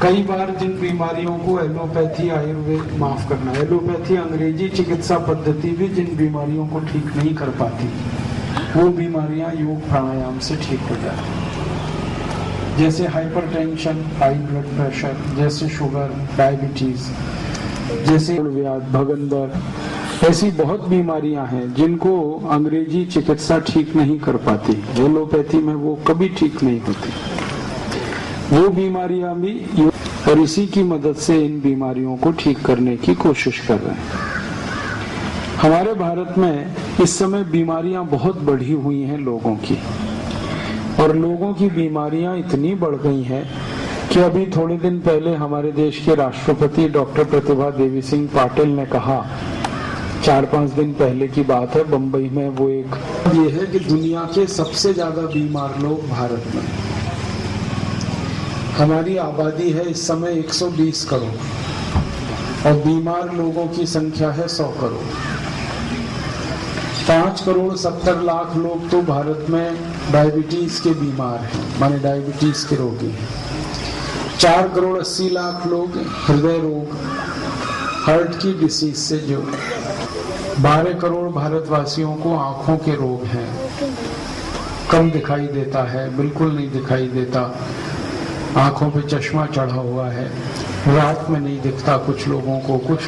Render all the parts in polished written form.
कई बार जिन बीमारियों को एलोपैथी आयुर्वेद माफ करना एलोपैथी अंग्रेजी चिकित्सा पद्धति भी जिन बीमारियों को ठीक नहीं कर पाती, वो बीमारियां योग प्राणायाम से ठीक हो जाती, जैसे हाइपरटेंशन, हाई ब्लड प्रेशर, जैसे शुगर, डायबिटीज, जैसे भगंदर, ऐसी बहुत बीमारियां हैं जिनको अंग्रेजी चिकित्सा ठीक नहीं कर पाती, एलोपैथी में वो कभी ठीक नहीं होती। वो बीमारियां भी, और इसी की मदद से इन बीमारियों को ठीक करने की कोशिश कर रहे हैं। हमारे भारत में इस समय बीमारियां बहुत बढ़ी हुई हैं लोगों की, और लोगों की बीमारियां इतनी बढ़ गई हैं कि अभी थोड़े दिन पहले हमारे देश के राष्ट्रपति डॉक्टर प्रतिभा देवी सिंह पाटिल ने कहा, 4-5 दिन पहले की बात है, बंबई में वो एक ये है कि दुनिया के सबसे ज्यादा बीमार लोग भारत में। हमारी आबादी है इस समय 120 करोड़ और बीमार लोगों की संख्या है 100 करोड़। 5 करोड़ 70 लाख लोग तो भारत में डायबिटीज के बीमार हैं, माने डायबिटीज के रोगी हैं। 4 करोड़ 80 लाख लोग हृदय रोग, हार्ट की डिसीज से जो 12 करोड़ भारतवासियों को आंखों के रोग हैं, कम दिखाई देता है, बिल्कुल नहीं दिखाई देता, आंखों पे चश्मा चढ़ा हुआ है, रात में नहीं दिखता कुछ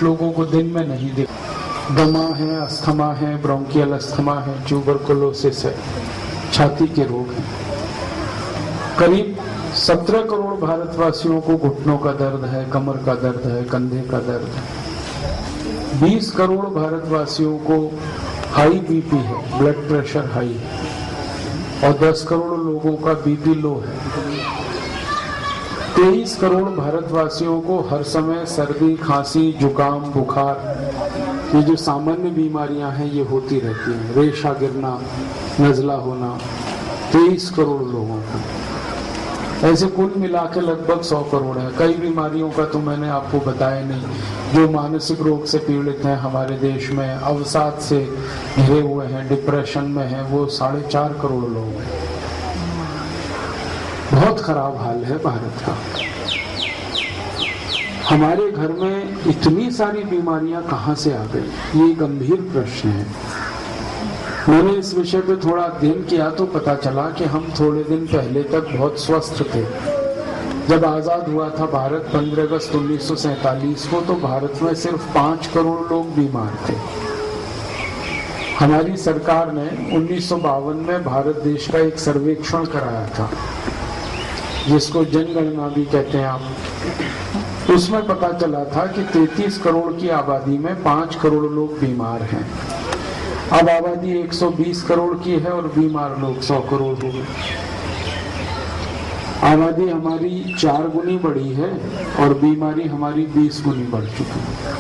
लोगों को दिन में नहीं दिखता, दमा है, अस्थमा है, ब्रोंकियल अस्थमा है, ट्यूबरकुलोसिस है, छाती के रोग हैं। करीब 17 करोड़ भारतवासियों को घुटनों का दर्द है, कमर का दर्द है, कंधे का दर्द है। 20 करोड़ भारतवासियों को हाई बीपी है, ब्लड प्रेशर हाई है, और 10 करोड़ लोगों का बीपी लो है। 23 करोड़ भारतवासियों को हर समय सर्दी, खांसी, जुकाम, बुखार, ये जो सामान्य बीमारियां हैं ये होती रहती हैं, रेशा गिरना, नजला होना, 23 करोड़ लोगों को। ऐसे कुल मिला के लगभग 100 करोड़ है। कई बीमारियों का तो मैंने आपको बताया नहीं, जो मानसिक रोग से पीड़ित हैं हमारे देश में, अवसाद से घिरे हुए हैं, डिप्रेशन में हैं, वो 4.5 करोड़ लोग हैं। बहुत खराब हाल है भारत का। हमारे घर में इतनी सारी बीमारियां कहां से आ गई, ये गंभीर प्रश्न है। मैंने इस विषय पे थोड़ा अध्ययन किया तो पता चला कि हम थोड़े दिन पहले तक बहुत स्वस्थ थे। जब आजाद हुआ था भारत 15 अगस्त 1947 को, तो भारत में सिर्फ 5 करोड़ लोग बीमार थे। हमारी सरकार ने 1952 में भारत देश का एक सर्वेक्षण कराया था, जिसको जनगणना भी कहते हैं आप। उसमें पता चला था कि 33 करोड़ की आबादी में 5 करोड़ लोग बीमार हैं। अब आबादी 120 करोड़ की है और बीमार लोग 100 करोड़ हो गए। आबादी हमारी 4 गुनी बढ़ी है और बीमारी हमारी 20 गुनी बढ़ चुकी है।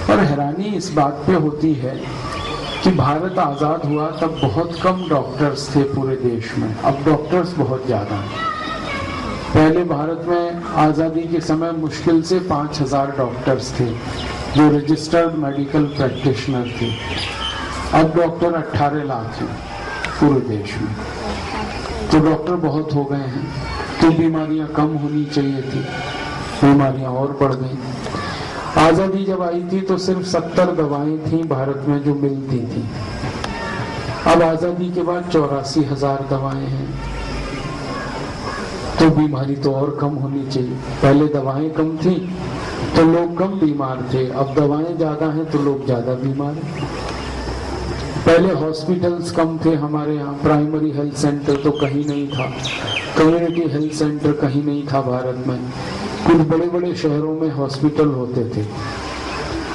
पर हैरानी इस बात पे होती है कि भारत आजाद हुआ तब बहुत कम डॉक्टर्स थे पूरे देश में, अब डॉक्टर्स बहुत ज्यादा हैं। पहले भारत में आजादी के समय मुश्किल से 5000 डॉक्टर्स थे जो रजिस्टर्ड मेडिकल प्रैक्टिशनर थे। अब डॉक्टर 18 लाख हैं पूरे देश में, तो डॉक्टर बहुत हो गए हैं। तो बीमारियां कम होनी चाहिए थी, बीमारियां और बढ़ गई। आजादी जब आई थी तो सिर्फ 70 दवाएं थी भारत में जो मिलती थी। अब आजादी के बाद 84,000 दवाएं हैं, तो बीमारी तो और कम होनी चाहिए। पहले दवाएं कम थी तो लोग कम बीमार थे, अब दवाएं ज्यादा हैं तो लोग ज्यादा बीमार हैं। पहले हॉस्पिटल्स कम थे हमारे यहाँ, प्राइमरी हेल्थ सेंटर तो कहीं नहीं था, कम्युनिटी हेल्थ सेंटर कहीं नहीं था भारत में। कुछ बड़े बड़े शहरों में हॉस्पिटल होते थे,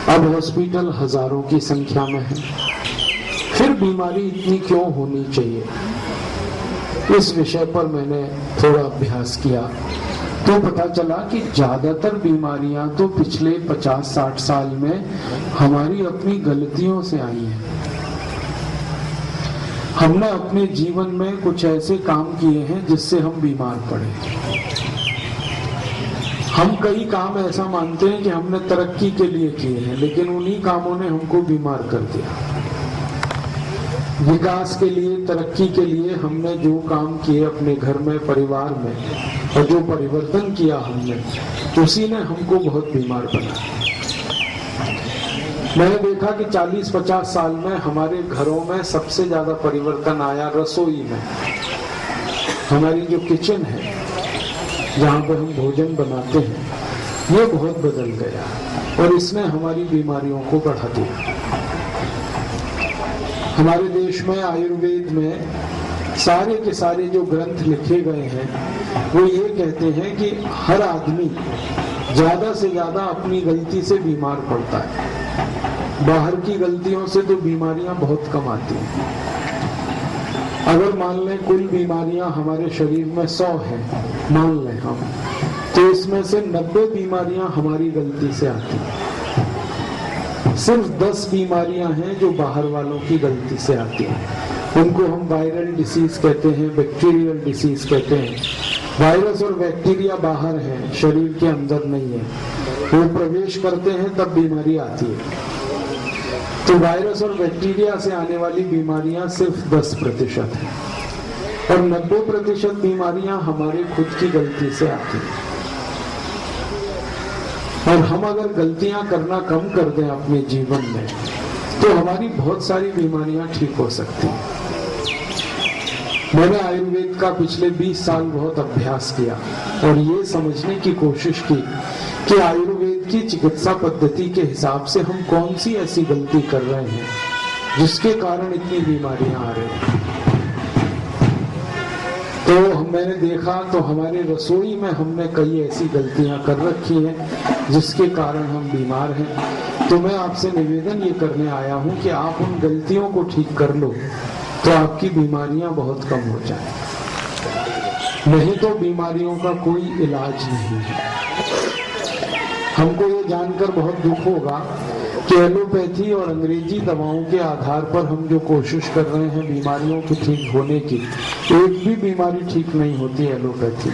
अब हॉस्पिटल हजारों की संख्या में है। फिर बीमारी इतनी क्यों होनी चाहिए, इस विषय पर मैंने थोड़ा अभ्यास किया तो पता चला कि ज्यादातर बीमारियां तो पिछले 50-60 साल में हमारी अपनी गलतियों से आई हैं। हमने अपने जीवन में कुछ ऐसे काम किए हैं जिससे हम बीमार पड़े। हम कई काम ऐसा मानते हैं कि हमने तरक्की के लिए किए हैं, लेकिन उन्हीं कामों ने हमको बीमार कर दिया। विकास के लिए, तरक्की के लिए हमने जो काम किए अपने घर में, परिवार में, और जो परिवर्तन किया हमने, उसी ने हमको बहुत बीमार बनाया। मैंने देखा कि 40-50 साल में हमारे घरों में सबसे ज्यादा परिवर्तन आया रसोई में। हमारी जो किचन है, जहाँ पे हम भोजन बनाते हैं, ये बहुत बदल गया और इसने हमारी बीमारियों को बढ़ा दिया। हमारे देश में आयुर्वेद में सारे के सारे जो ग्रंथ लिखे गए हैं, वो ये कहते हैं कि हर आदमी ज्यादा से ज्यादा अपनी गलती से बीमार पड़ता है। बाहर की गलतियों से तो बीमारियां बहुत कम आती हैं। अगर मान लें कुल बीमारियां हमारे शरीर में 100 हैं, मान लें हम, तो इसमें से 90 बीमारियां हमारी गलती से आती हैं। सिर्फ 10 बीमारियां हैं जो बाहर वालों की गलती से आती हैं। उनको हम वायरल डिसीज कहते हैं, बैक्टीरियल डिसीज कहते हैं। वायरस और बैक्टीरिया बाहर है, शरीर के अंदर नहीं है। वो प्रवेश करते हैं तब बीमारी आती है। तो वायरस और बैक्टीरिया से आने वाली बीमारियां सिर्फ 10% हैं और 90% बीमारियां हमारे खुद की गलती से आती हैं। और हम अगर गलतियां करना कम कर दें अपने जीवन में, तो हमारी बहुत सारी बीमारियां ठीक हो सकती हैं। मैंने आयुर्वेद का पिछले 20 साल बहुत अभ्यास किया और ये समझने की कोशिश की कि आयुर्वेद की चिकित्सा पद्धति के हिसाब से हम कौन सी ऐसी गलती कर रहे हैं जिसके कारण इतनी बीमारियां आ रही हैं। तो मैंने देखा तो हमारे रसोई में हमने कई ऐसी गलतियां कर रखी हैं जिसके कारण हम बीमार हैं। तो मैं आपसे निवेदन ये करने आया हूं कि आप उन गलतियों को ठीक कर लो तो आपकी बीमारियां बहुत कम हो जाए। नहीं तो बीमारियों का कोई इलाज नहीं है। हमको ये जानकर बहुत दुख होगा कि एलोपैथी और अंग्रेजी दवाओं के आधार पर हम जो कोशिश कर रहे हैं बीमारियों के ठीक होने की, एक भी बीमारी ठीक नहीं होती एलोपैथी।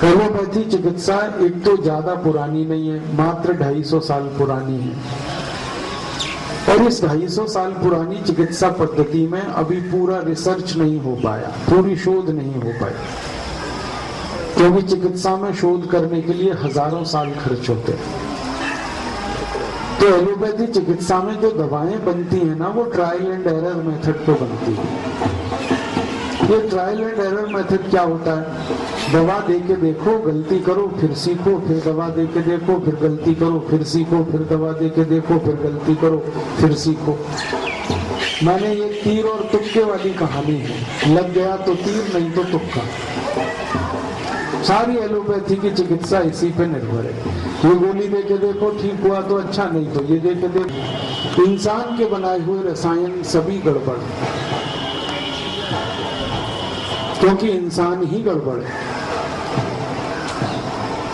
एलोपैथी चिकित्सा एक तो ज्यादा पुरानी नहीं है, मात्र 250 साल पुरानी है। और इस 250 साल पुरानी चिकित्सा पद्धति में अभी पूरा रिसर्च नहीं हो पाया, पूरी शोध नहीं हो पाई, क्योंकि चिकित्सा में शोध करने के लिए हजारों साल खर्च होते हैं। तो एलोपैथी चिकित्सा में जो दवाएं बनती हैं ना, वो ट्रायल एंड एरर मेथड पे बनती है। ये ट्रायल एंड एरर मेथड क्या होता है? दवा दे के देखो, गलती करो, फिर सीखो, फिर दवा दे के देखो, फिर गलती करो, फिर सीखो, फिर दवा दे के देखो, फिर गलती करो, फिर सीखो। माने ये तीर और तुक्के वाली कहानी है, लग गया तो तीर, नहीं तो तुक्का। सारी एलोपैथी की चिकित्सा इसी पे निर्भर है। ये गोली दे के देखो, ठीक हुआ तो अच्छा, नहीं तो ये दे के देखो। इंसान के बनाए हुए रसायन सभी गड़बड़, क्योंकि इंसान ही गड़बड़ है।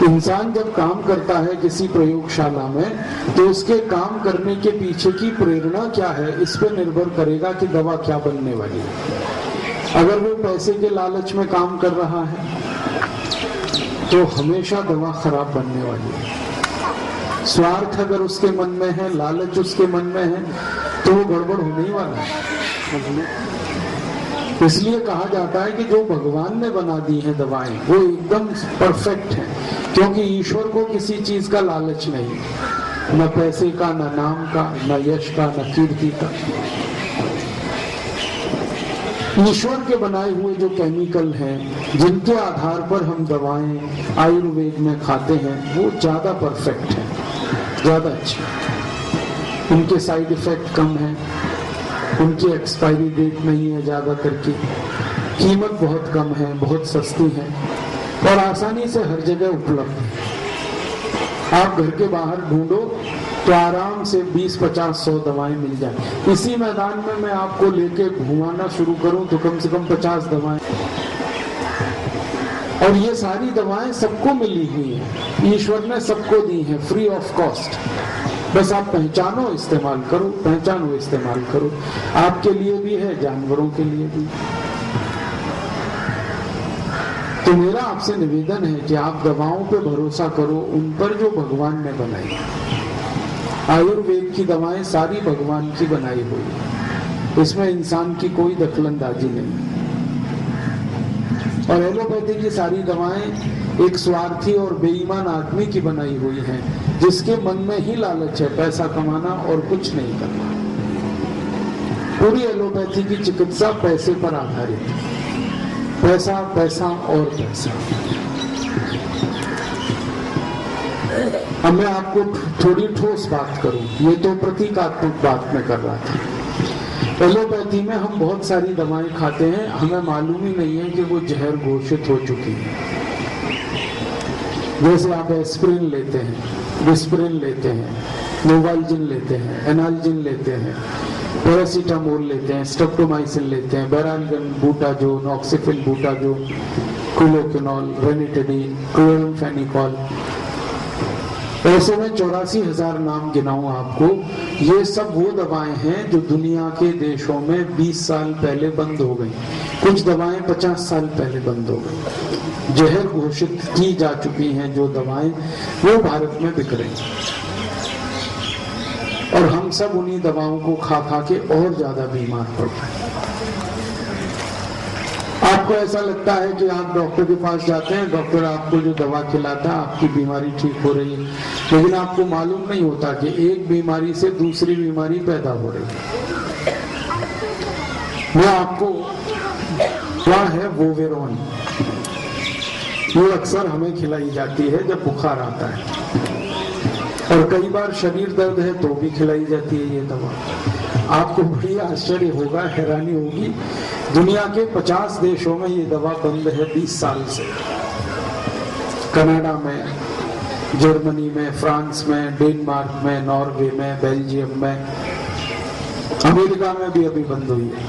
इंसान जब काम करता है किसी प्रयोगशाला में, तो उसके काम करने के पीछे की प्रेरणा क्या है, इस पे निर्भर करेगा कि दवा क्या बनने वाली है। अगर वो पैसे के लालच में काम कर रहा है तो हमेशा दवा खराब बनने वाली है। स्वार्थ अगर उसके मन में है, लालच उसके मन में है, तो वो गड़बड़ होने ही वाला है। इसलिए कहा जाता है कि जो भगवान ने बना दी है दवाएं, वो एकदम परफेक्ट है, क्योंकि ईश्वर को किसी चीज का लालच नहीं, न पैसे का, न नाम का, न यश का, न कीर्ति का। ईश्वर के बनाए हुए जो केमिकल हैं, जिनके आधार पर हम दवाएं आयुर्वेद में खाते हैं, वो ज्यादा परफेक्ट है, ज्यादा अच्छे। उनके साइड इफेक्ट कम है, उनकी एक्सपायरी डेट नहीं है ज्यादातर की, कीमत बहुत कम है, बहुत सस्ती है और आसानी से हर जगह उपलब्ध है। आप घर के बाहर ढूंढो तो आराम से 20-50-100 दवाएं मिल जाए। इसी मैदान में मैं आपको लेके घुमाना शुरू करूं तो कम से कम 50 दवाएं, और ये सारी दवाएं सबको मिली हुई हैं, ईश्वर ने सबको दी हैं फ्री ऑफ कॉस्ट। बस आप पहचानो, इस्तेमाल करो, पहचानो, इस्तेमाल करो। आपके लिए भी है, जानवरों के लिए भी। तो मेरा आपसे निवेदन है कि आप दवाओं पे भरोसा करो, उन पर जो भगवान ने बनाई। आयुर्वेद की दवाएं सारी भगवान की बनाई हुई है, इसमें इंसान की कोई दखलंदाजी नहीं। और एलोपैथी की सारी दवाएं एक स्वार्थी और बेईमान आदमी की बनाई हुई हैं, जिसके मन में ही लालच है पैसा कमाना और कुछ नहीं करना। पूरी एलोपैथी की चिकित्सा पैसे पर आधारित है, पैसा पैसा और पैसा। अब मैं आपको थोड़ी ठोस बात करूं, ये तो प्रतीकात्मक बात में कर रहा था। एलोपैथी में हम बहुत सारी दवाएं खाते हैं, हमें मालूम ही नहीं है कि वो जहर घोषित हो चुकी है। जैसे आप एस्पिरिन लेते हैं, विस्परिन लेते हैं, नोवाल्जिन लेते हैं, एनाल्जिन लेते हैं, पैरासीटामोल लेते हैं, स्ट्रेप्टोमाइसिन लेते हैं, बेरालगन, बूटाजोन, ऑक्सीफिन बूटाजोन, क्लोरोक्विनोल, रेनिटेडीन, क्लोरामफेनिकोल। ऐसे में 84,000 नाम गिनाऊं आपको। ये सब वो दवाएं हैं जो दुनिया के देशों में 20 साल पहले बंद हो गई। कुछ दवाएं 50 साल पहले बंद हो गई। जहर घोषित की जा चुकी हैं जो दवाएं, वो भारत में बिक रही, और हम सब उन्हीं दवाओं को खा खा के और ज्यादा बीमार पड़ रहे हैं। आपको ऐसा लगता है कि आप डॉक्टर के पास जाते हैं, डॉक्टर आपको जो दवा खिलाता है आपकी बीमारी ठीक हो रही है, लेकिन आपको मालूम नहीं होता कि एक बीमारी से दूसरी बीमारी पैदा हो रही है। मैं आपको क्या है वोवेरोन, ये अक्सर हमें खिलाई जाती है जब बुखार आता है, और कई बार शरीर दर्द है तो भी खिलाई जाती है ये दवा। आपको बड़ी आश्चर्य होगा, हैरानी होगी, दुनिया के 50 देशों में ये दवा बंद है 20 साल से। कनाडा में, जर्मनी में, फ्रांस में, डेनमार्क में, नॉर्वे में, बेल्जियम में, अमेरिका में भी अभी बंद हुई है।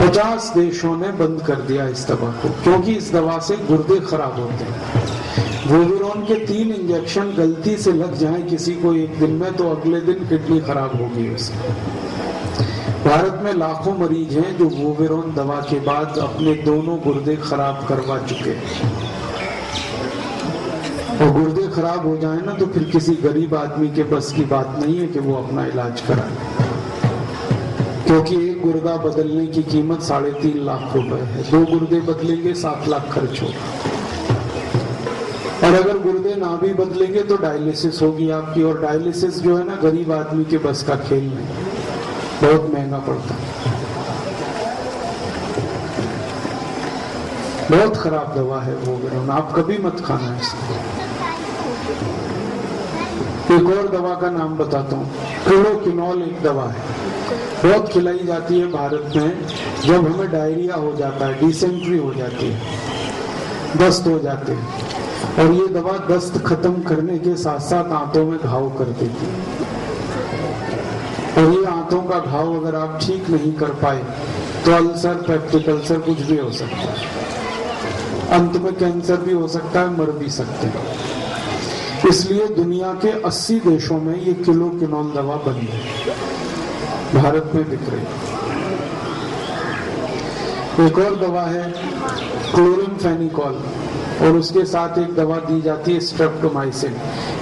50 देशों ने बंद कर दिया इस दवा को, क्योंकि इस दवा से गुर्दे खराब होते हैं। वोवेरोन के 3 इंजेक्शन गलती से लग जाए किसी को एक दिन में, तो अगले दिन किडनी खराब होगी उसकी। भारत में लाखों मरीज हैं जो वोवेरोन दवा के बाद अपने दोनों गुर्दे खराब करवा चुके हैं। और गुर्दे खराब हो जाए ना, तो फिर किसी गरीब आदमी के बस की बात नहीं है कि वो अपना इलाज कराए, क्योंकि एक गुर्दा बदलने की कीमत 3.5 लाख रुपए है। 2 गुर्दे बदलेंगे 7 लाख खर्च होगा, और अगर गुर्दे ना भी बदलेंगे तो डायलिसिस होगी आपकी, और डायलिसिस जो है ना, गरीब आदमी के बस का खेल नहीं, बहुत महंगा पड़ता है। बहुत खराब दवा है वोवेरोन, आप कभी मत खाना इसको। एक और दवा का नाम बताता हूँ, क्लोरोक्विनोल एक दवा है, बहुत खिलाई जाती है भारत में जब हमें डायरिया हो जाता है, डिसेंट्री हो जाती है, दस्त हो जाते हैं, और ये दवा दस्त खत्म करने के साथ साथ आंतों में घाव कर देती है। और ये आंतों का घाव अगर आप ठीक नहीं कर पाए तो अल्सर, पेप्टिक अल्सर, कुछ भी हो सकता है, अंत में कैंसर भी हो सकता है, मर भी सकते हैं। इसलिए दुनिया के 80 देशों में ये क्लोरोक्विनोल दवा बंद है, भारत में बिक रही है। एक और दवा है क्लोरामफेनिकोल, और उसके साथ एक दवा दी जाती है स्ट्रेप्टोमाइसिन।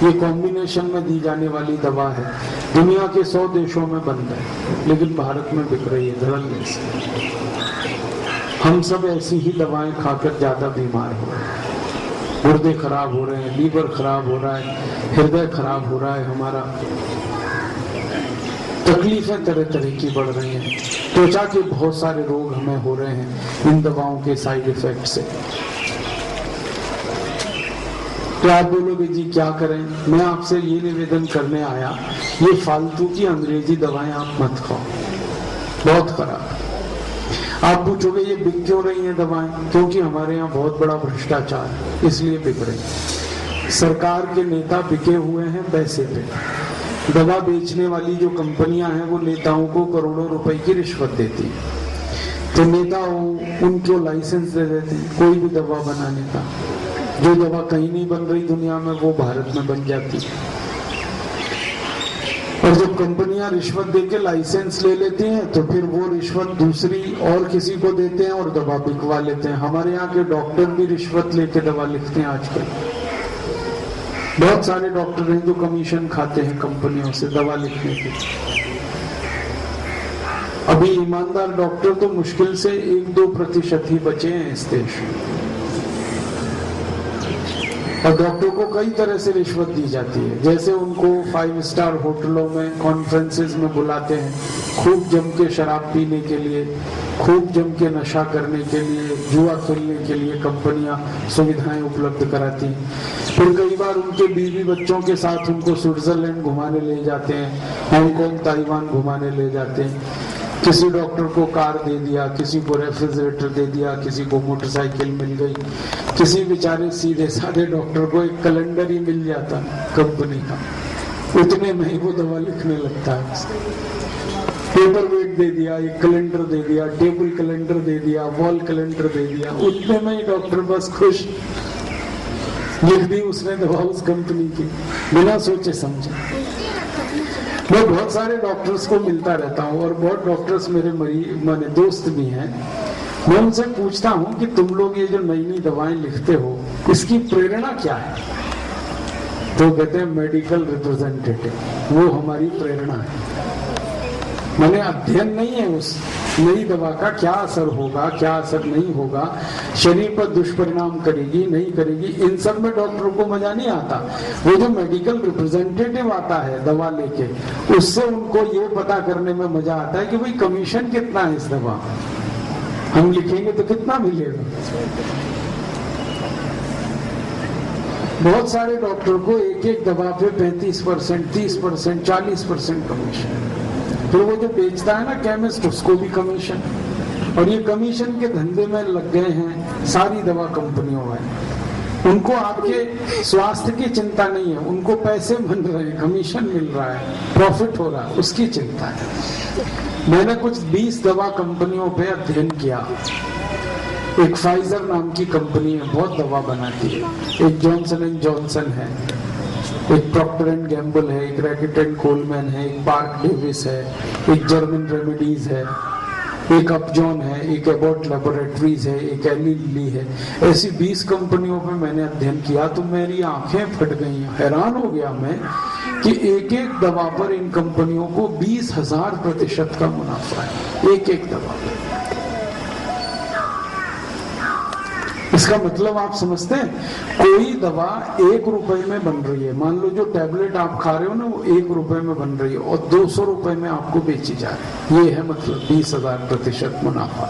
ये कॉम्बिनेशन में दी जाने वाली दवा है, दुनिया के 100 देशों में बंद है, लेकिन भारत में बिक रही है धड़ल्ले से। हम सब ऐसी ही दवाएं खाकर ज्यादा बीमार हो रहे हैं, गुर्दे खराब हो रहे हैं, लीवर खराब हो रहा है, हृदय खराब हो रहा है हमारा, तकलीफें तरह तरह की बढ़ रही हैं, त्वचा के बहुत सारे रोग हमें हो रहे हैं इन दवाओं के साइड इफेक्ट से। तो आप बोलोगे जी क्या करें, मैं आपसे ये निवेदन करने आया, ये फालतू की अंग्रेजी दवाएं आप मत खाओ, बहुत खराब। आप पूछोगे ये बिक क्यों रही हैं दवाएं, क्योंकि हमारे यहाँ बहुत बड़ा भ्रष्टाचार है, इसलिए बिक रही। सरकार के नेता बिके हुए हैं पैसे पे, दवा बेचने वाली जो कंपनियां हैं वो नेताओं को करोड़ों रुपए की रिश्वत देती है, तो नेता उनको लाइसेंस दे देते हैं कोई भी दवा बनाने का। जो दवा कहीं नहीं बन रही दुनिया में, वो भारत में बन जाती है। और जब कंपनियां रिश्वत देके लाइसेंस ले लेती हैं, तो फिर वो रिश्वत दूसरी और किसी को देते हैं और दवा बिकवा लेते हैं। हमारे यहाँ के डॉक्टर भी रिश्वत लेके दवा लिखते हैं आजकल। बहुत सारे डॉक्टर हैं जो कमीशन खाते हैं कंपनियों से दवा लिखने के। अभी ईमानदार डॉक्टर तो मुश्किल से 1-2% ही बचे हैं इस देश में। और डॉक्टर को कई तरह से रिश्वत दी जाती है, जैसे उनको 5 स्टार होटलों में कॉन्फ्रेंसेस में बुलाते हैं खूब जम के शराब पीने के लिए, खूब जम के नशा करने के लिए, जुआ खेलने के लिए कंपनियां सुविधाएं उपलब्ध कराती हैं। फिर कई बार उनके बीवी बच्चों के साथ उनको स्विट्जरलैंड घुमाने ले जाते हैं, हांगकांग ताइवान घुमाने ले जाते हैं। किसी डॉक्टर को कार दे दिया, किसी को रेफ्रिजरेटर दे दिया, किसी को मोटरसाइकिल मिल गई, किसी बेचारे सीधे साधे डॉक्टर को एक कैलेंडर ही मिल जाता कंपनी का, उतने में ही वो दवा लिखने लगता है। पेपर वेट दे दिया, एक कैलेंडर दे दिया, टेबल कैलेंडर दे दिया, वॉल कैलेंडर दे दिया, उतने में ही डॉक्टर बस खुश, लिख दी उसने दवा उस कंपनी की बिना सोचे समझे। मैं बहुत सारे डॉक्टर्स को मिलता रहता हूँ और बहुत डॉक्टर्स मेरे दोस्त भी हैं। मैं उनसे पूछता हूँ कि तुम लोग ये जो नई नई दवाएं लिखते हो इसकी प्रेरणा क्या है? तो कहते हैं मेडिकल रिप्रेजेंटेटिव, वो हमारी प्रेरणा है। मैंने अध्ययन नहीं है उस नई दवा का क्या असर होगा, क्या असर नहीं होगा, शरीर पर दुष्परिणाम करेगी नहीं करेगी, इन सब में डॉक्टर को मजा नहीं आता। वो जो मेडिकल रिप्रेजेंटेटिव आता है दवा लेके, उससे उनको ये पता करने में मजा आता है कि भाई कमीशन कितना है इस दवा, हम लिखेंगे तो कितना मिलेगा। बहुत सारे डॉक्टर को एक एक दवा पे 35%, 30%, 40% कमीशन। फिर वो जो बेचता है ना केमिस्ट, उसको भी कमीशन। और ये कमीशन के धंधे में लग गए हैं सारी दवा कंपनियों में। उनको आपके स्वास्थ्य की चिंता नहीं है, उनको पैसे मिल रहे हैं, कमीशन मिल रहा है, प्रॉफिट हो रहा है, उसकी चिंता है। मैंने कुछ 20 दवा कंपनियों पे अध्ययन किया। एक फाइजर नाम की कंपनी है, बहुत दवा बनाती है। एक जॉनसन एंड जॉनसन है, एक प्रॉक्टर एंड गैम्बल है, एक रैकेट एंड कोलमैन है, एक पार्क डेविस है, एक जर्मन रेमेडीज है, एक अपजॉन है, एक एबॉट लैबोरेटरीज है, एक एली लिली है। ऐसी 20 कंपनियों पे मैंने अध्ययन किया तो मेरी आंखें फट गई। हैरान हो गया मैं कि एक एक दवा पर इन कंपनियों को 20,000% का मुनाफा है, एक एक दवा पर। इसका मतलब आप समझते हैं, कोई दवा 1 रुपए में बन रही है, मान लो जो टैबलेट आप खा रहे हो ना वो 1 रुपए में बन रही है और 200 रुपए में आपको बेची जा रही है। ये है मतलब 20,000% मुनाफा।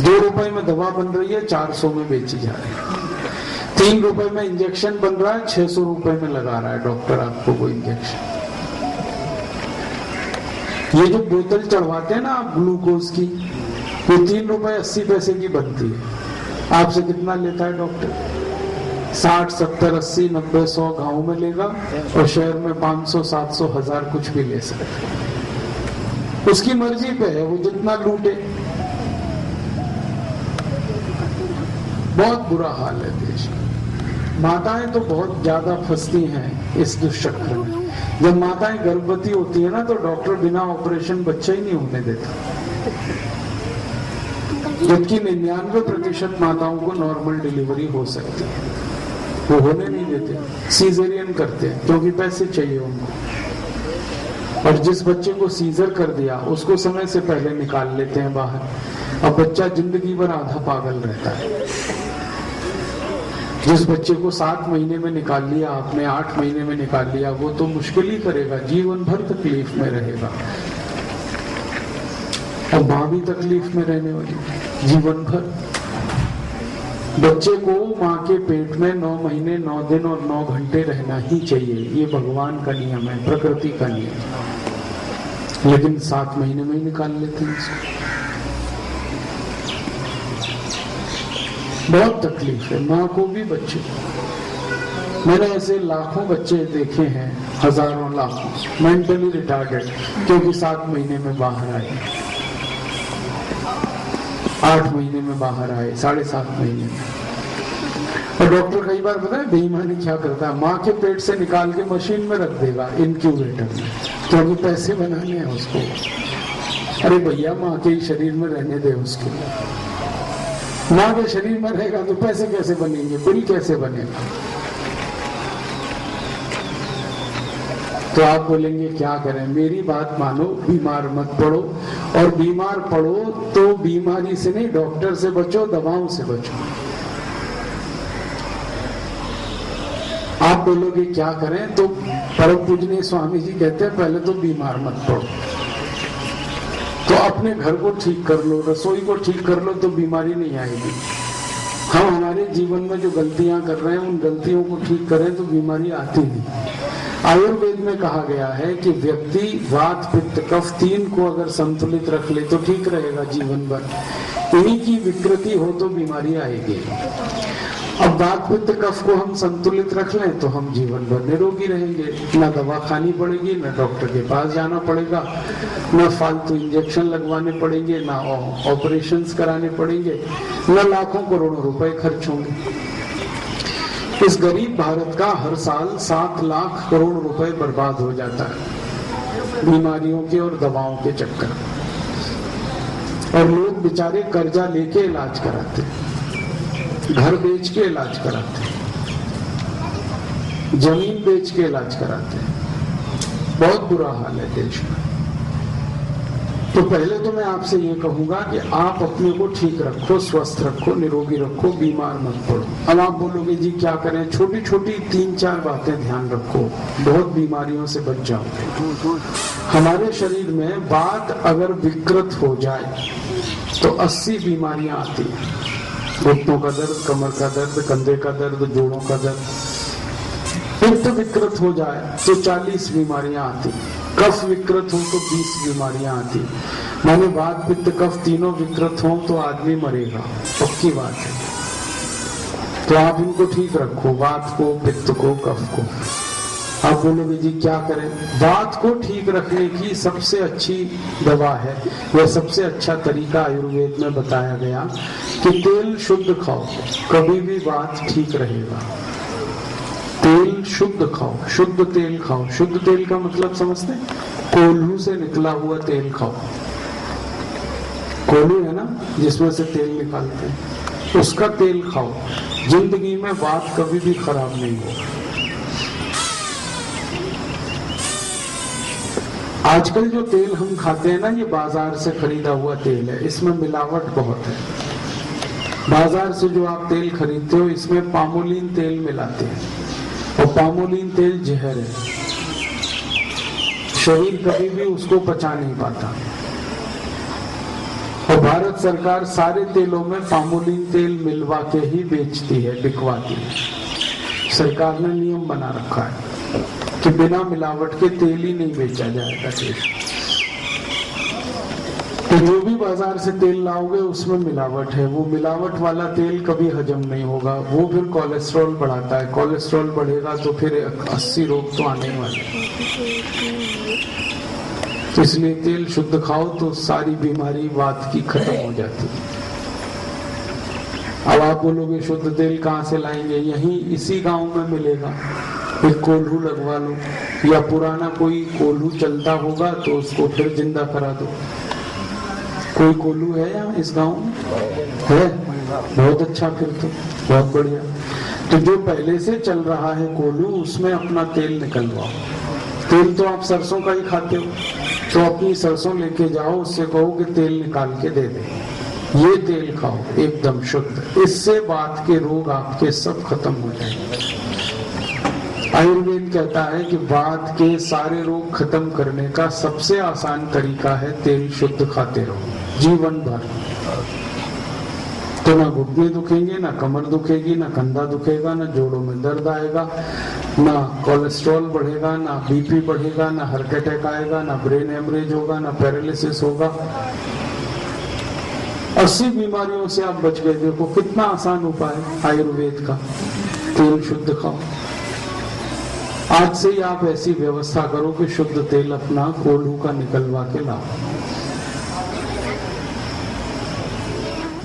2 रुपए में दवा बन रही है, 400 में बेची जा रही है। 3 रुपए में इंजेक्शन बन रहा है, 600 रुपए में लगा रहा है डॉक्टर आपको वो इंजेक्शन। ये जो बोतल चढ़वाते हैं ना आप ग्लूकोज की, वो 3 रुपए 80 पैसे की बनती है। आपसे कितना लेता है डॉक्टर? 60, 70, 80, 90, 100 गांव में लेगा और शहर में 500, 700, 1000 कुछ भी ले सकता। उसकी मर्जी पे है, वो जितना लूटे। बहुत बुरा हाल है देश का। माताएं तो बहुत ज्यादा फंसती हैं इस दुष्चक्र में। जब माताएं गर्भवती होती है ना तो डॉक्टर बिना ऑपरेशन बच्चा ही नहीं होने देता, जबकि 99% माताओं को नॉर्मल डिलीवरी हो सकती है, वो होने नहीं देते, सीजरियन करते हैं क्योंकि पैसे चाहिए उनको। और जिस बच्चे को सीजर कर दिया उसको समय से पहले निकाल लेते हैं बाहर। अब बच्चा जिंदगी भर आधा पागल रहता है। जिस बच्चे को 7 महीने में निकाल लिया आपने, 8 महीने में निकाल लिया, वो तो मुश्किल ही करेगा, जीवन भर तकलीफ में रहेगा। और माँ भी तकलीफ में रहने वाली जीवन भर। बच्चे को माँ के पेट में 9 महीने 9 दिन और 9 घंटे रहना ही चाहिए, ये भगवान का नियम है, प्रकृति का नियम। लेकिन 7 महीने में ही निकाल लेते हैं इसको। बहुत तकलीफ है माँ को भी, बच्चे को। मैंने ऐसे लाखों बच्चे देखे हैं, हजारों लाखों मेंटली रिटार्डेड, क्योंकि 7 महीने में बाहर आए, 8 महीने में बाहर आए, 7.5 महीने में। और डॉक्टर कई बार पता है बेईमानी क्या करता है, माँ के पेट से निकाल के मशीन में रख देगा, इनक्यूबेटर में, क्योंकि पैसे बनाने हैं उसको। अरे भैया माँ के ही शरीर में रहने दे उसको। माँ के शरीर में रहेगा तो पैसे कैसे बनेंगे, बिल कैसे बनेगा? तो आप बोलेंगे क्या करें? मेरी बात मानो, बीमार मत पड़ो, और बीमार पड़ो तो बीमारी से नहीं, डॉक्टर से बचो, दवाओं से बचो। आप बोलोगे क्या करें? तो परम पूजनीय स्वामी जी कहते हैं पहले तो बीमार मत पड़ो, तो अपने घर को ठीक कर लो, रसोई को ठीक कर लो, तो बीमारी नहीं आएगी। हम हमारे जीवन में जो गलतियां कर रहे हैं उन गलतियों को ठीक करें तो बीमारी आती नहीं। आयुर्वेद में कहा गया है कि व्यक्ति वात पित्त कफ तीन को अगर संतुलित रख ले तो ठीक रहेगा जीवन भर। इन्हीं की विकृति हो तो बीमारी आएगी। अब वात पित्त कफ को हम संतुलित रख लें तो हम जीवन भर निरोगी रहेंगे, ना दवा खानी पड़ेगी, ना डॉक्टर के पास जाना पड़ेगा, ना फालतू इंजेक्शन लगवाने पड़ेंगे, ना ऑपरेशंस कराने पड़ेंगे, ना लाखों करोड़ों रुपए खर्च होंगे। इस गरीब भारत का हर साल 7 लाख करोड़ रुपए बर्बाद हो जाता है बीमारियों के और दवाओं के चक्कर, और लोग बेचारे कर्जा लेके इलाज कराते हैं, घर बेच के इलाज कराते हैं, जमीन बेच के इलाज कराते हैं। बहुत बुरा हाल है देश में। तो पहले तो मैं आपसे ये कहूंगा कि आप अपने को ठीक रखो, स्वस्थ रखो, निरोगी रखो, बीमार मत पड़ो। अब आप बोलोगे जी क्या करें? छोटी छोटी 3-4 बातें ध्यान रखो, बहुत बीमारियों से बच जाओगे। हमारे शरीर में वात अगर विकृत हो जाए तो 80 बीमारियां आती हैं। घुटनों का दर्द, कमर का दर्द, कंधे का दर्द, जोड़ों का दर्द। पित्त विकृत हो जाए तो 40 बीमारियां आती, कफ विकृत हो तो 20 बीमारियां आती। माने वात पित्त कफ तीनों विकृत हो तो आदमी मरेगा, पक्की बात है। तो आप इनको ठीक रखो, वात को, पित्त को, कफ को। आप बोलोगे जी क्या करें? वात को ठीक रखने की सबसे अच्छी दवा है, यह सबसे अच्छा तरीका आयुर्वेद में बताया गया कि तेल शुद्ध खाओ, कभी भी वात ठीक रहेगा। तेल शुद्ध खाओ, शुद्ध तेल खाओ। शुद्ध तेल का मतलब समझते हैं? कोल्हू से निकला हुआ तेल खाओ। कोल्हू है ना जिसमें से तेल निकालते हैं, उसका तेल खाओ। जिंदगी में वात कभी भी खराब नहीं होगा। आजकल जो तेल हम खाते हैं ना, ये बाजार से खरीदा हुआ तेल है, इसमें मिलावट बहुत है। बाजार से जो आप तेल खरीदते हो इसमें पामोलिन तेल मिलाते हैं, और पामोलिन तेल जहर है, शरीर कभी भी उसको पचा नहीं पाता। और भारत सरकार सारे तेलों में पामोलिन तेल मिलवा के ही बेचती है, बिकवाती है। सरकार ने नियम बना रखा है कि बिना मिलावट के तेल ही नहीं बेचा जाएगा देश। तो जो भी बाजार से तेल लाओगे उसमें मिलावट है। वो मिलावट वाला तेल कभी हजम नहीं होगा, वो फिर कोलेस्ट्रॉल बढ़ाता है। कोलेस्ट्रॉल बढ़ेगा तो फिर 80 रोग तो आने वाले। तो इसलिए तेल शुद्ध खाओ तो सारी बीमारी वात की खत्म हो जाती है। अब आप बोलोगे शुद्ध तेल कहाँ से लाएंगे? यहीं इसी गांव में मिलेगा। एक कोल्हू लगवा लो, या पुराना कोई कोल्हू चलता होगा तो उसको फिर जिंदा करा दो। कोई कोल्हू है यहाँ इस गांव में? है? बहुत अच्छा, फिर तो बहुत बढ़िया। तो जो पहले से चल रहा है कोल्हू, उसमें अपना तेल निकलवाओ। तेल तो आप सरसों का ही खाते हो, तो अपनी सरसों लेके जाओ, उससे कहो कि तेल निकाल के दे दे, ये तेल खाओ एकदम शुद्ध। इससे वात के रोग आपके सब खत्म हो जाएंगे। आयुर्वेद कहता है कि वात के सारे रोग खत्म करने का सबसे आसान तरीका है तेल शुद्ध खाते रहो जीवन भर। तो ना घुटने दुखेंगे, ना कमर दुखेगी, ना कंधा दुखेगा, ना जोड़ों में दर्द आएगा, ना कोलेस्ट्रॉल बढ़ेगा, ना बीपी बढ़ेगा, ना हार्ट अटैक आएगा, ना ब्रेन हेमरेज होगा, ना पैरालिसिस होगा। 80 बीमारियों से आप बच गए। देखो कितना आसान उपाय आयुर्वेद का, तेल शुद्ध खाओ। आज से ही आप ऐसी व्यवस्था करो कि शुद्ध तेल अपना कोल्हू का निकलवा के लाओ।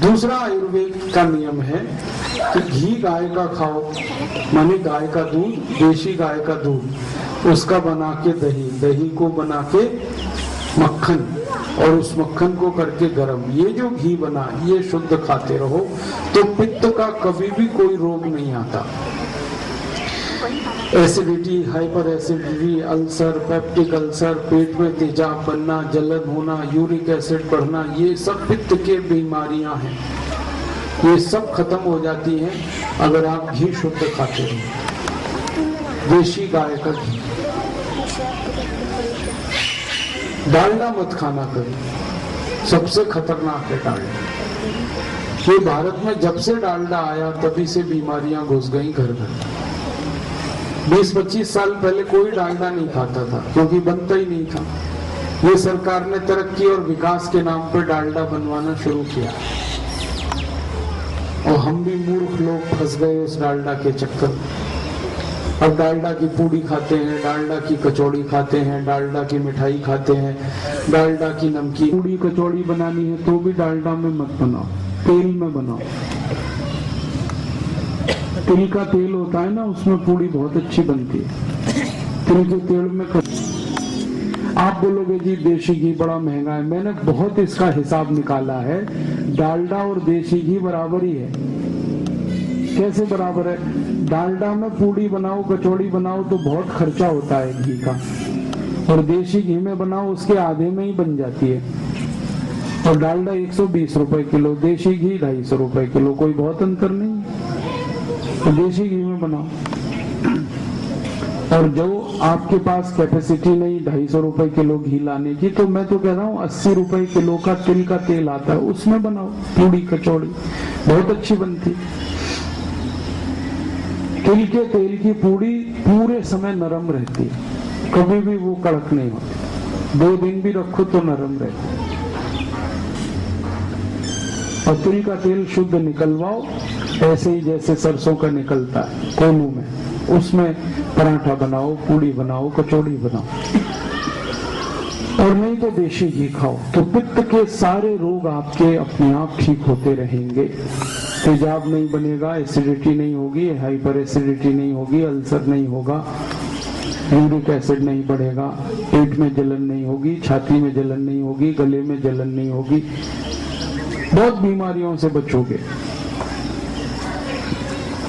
दूसरा आयुर्वेद का नियम है कि घी गाय का खाओ, माने गाय का दूध, देशी गाय का दूध, उसका बना के दही, दही को बना के मक्खन, और उस मक्खन को करके गरम, ये जो घी बना ये शुद्ध खाते रहो तो पित्त का कभी भी कोई रोग नहीं आता। Acidity, hyper acidity, ulcer, peptic ulcer, पेट में तेजाब बनना, जलन होना, यूरिक एसिड बढ़ना, ये सब पित्त के बीमारियां हैं। ये सब खत्म हो जाती हैं अगर आप घी शुद्ध खाते हो, देशी गाय का घी। डालडा मत खाना कभी, सबसे खतरनाक है डालडा। ये भारत में जब से डालडा आया तभी से बीमारियां घुस गई घर घर। 20-25 साल पहले कोई डालडा नहीं खाता था क्योंकि बनता ही नहीं था। ये सरकार ने तरक्की और विकास के नाम पर डालडा बनवाना शुरू किया और हम भी मूर्ख लोग फंस गए उस डालडा के चक्कर में। अब डालडा की पूड़ी खाते हैं, डालडा की कचौड़ी खाते हैं, डालडा की मिठाई खाते हैं, डालडा की नमकीन। पूड़ी कचौड़ी बनानी है तो भी डालडा में मत बनाओ, तेल में बनाओ। तिल का तेल होता है ना, उसमें पूड़ी बहुत अच्छी बनती है। तिल के तेल में आप बोलोगे जी देशी घी बड़ा महंगा है। मैंने बहुत इसका हिसाब निकाला है, डालडा और देशी घी बराबर ही है। कैसे बराबर है? डालडा में पूड़ी बनाओ, कचौड़ी बनाओ तो बहुत खर्चा होता है घी का, और देशी घी में बनाओ उसके आधे में ही बन जाती है। और डालडा 120 रुपए किलो, देशी घी 250 रुपए किलो, कोई बहुत अंतर नहीं। तो देशी घी में बनाओ। और जो आपके पास कैपेसिटी नहीं 250 रुपए किलो घी लाने की, तो मैं तो कह रहा हूँ 80 रुपए किलो का तिल का तेल आता है, उसमें बनाओ पूड़ी कचौड़ी, बहुत अच्छी बनती। तिल के तेल की पूड़ी पूरे समय नरम रहती है, कभी भी वो कड़क नहीं होती। 2 दिन भी रखो तो नरम रहती। और तिल का तेल शुद्ध निकलवाओ, ऐसे ही जैसे सरसों का निकलता है कोलू में, उसमें पराठा बनाओ, पूड़ी बनाओ, कचौड़ी बनाओ। और नहीं तो देशी घी खाओ, तो पित्त के सारे रोग आपके अपने आप ठीक होते रहेंगे। तेजाब नहीं बनेगा, एसिडिटी नहीं होगी, हाइपर एसिडिटी नहीं होगी, अल्सर नहीं होगा, यूरिक एसिड नहीं बढ़ेगा, पेट में जलन नहीं होगी, छाती में जलन नहीं होगी, गले में जलन नहीं होगी, बहुत बीमारियों से बचोगे।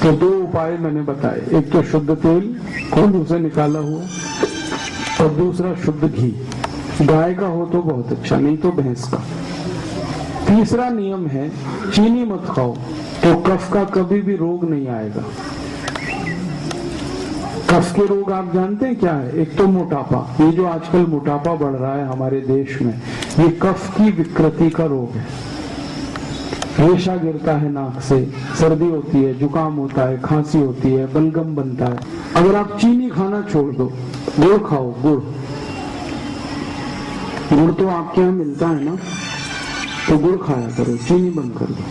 तो 2 उपाय मैंने बताए, एक तो शुद्ध तेल कोल्हू से निकाला हुआ, और दूसरा शुद्ध घी, गाय का हो तो बहुत अच्छा, नहीं तो भैंस का। तीसरा नियम है चीनी मत खाओ, तो कफ का कभी भी रोग नहीं आएगा। कफ के रोग आप जानते हैं क्या है? एक तो मोटापा, ये जो आजकल मोटापा बढ़ रहा है हमारे देश में, ये कफ की विकृति का रोग है। रेशा गिरता है नाक से, सर्दी होती है, जुकाम होता है, खांसी होती है, बलगम बनता है। अगर आप चीनी खाना छोड़ दो, गुड़ खाओ, गुड़ तो आपके यहाँ मिलता है ना, तो गुड़ खाया करो, चीनी बंद कर दो।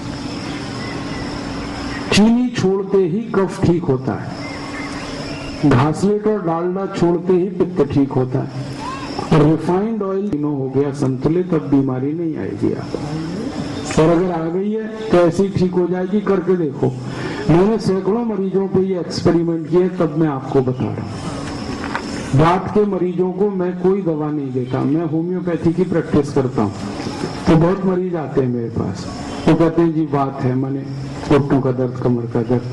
चीनी छोड़ते ही कफ ठीक होता है, घासलेट और डालडा छोड़ते ही पित्त ठीक होता है, और रिफाइंड ऑयल तीनों हो गया संतुलित, अब बीमारी नहीं आएगी आपको। और अगर आ गई है तो ऐसे ही ठीक हो जाएगी, करके देखो। मैंने सैकड़ों मरीजों पे ये एक्सपेरिमेंट किए, तब मैं आपको बता रहा हूँ। वात के मरीजों को मैं कोई दवा नहीं देता, मैं होम्योपैथी की प्रैक्टिस करता हूँ। तो बहुत मरीज आते हैं मेरे पास, वो कहते हैं जी वात है, मैंने घुटनों का दर्द, कमर का दर्द,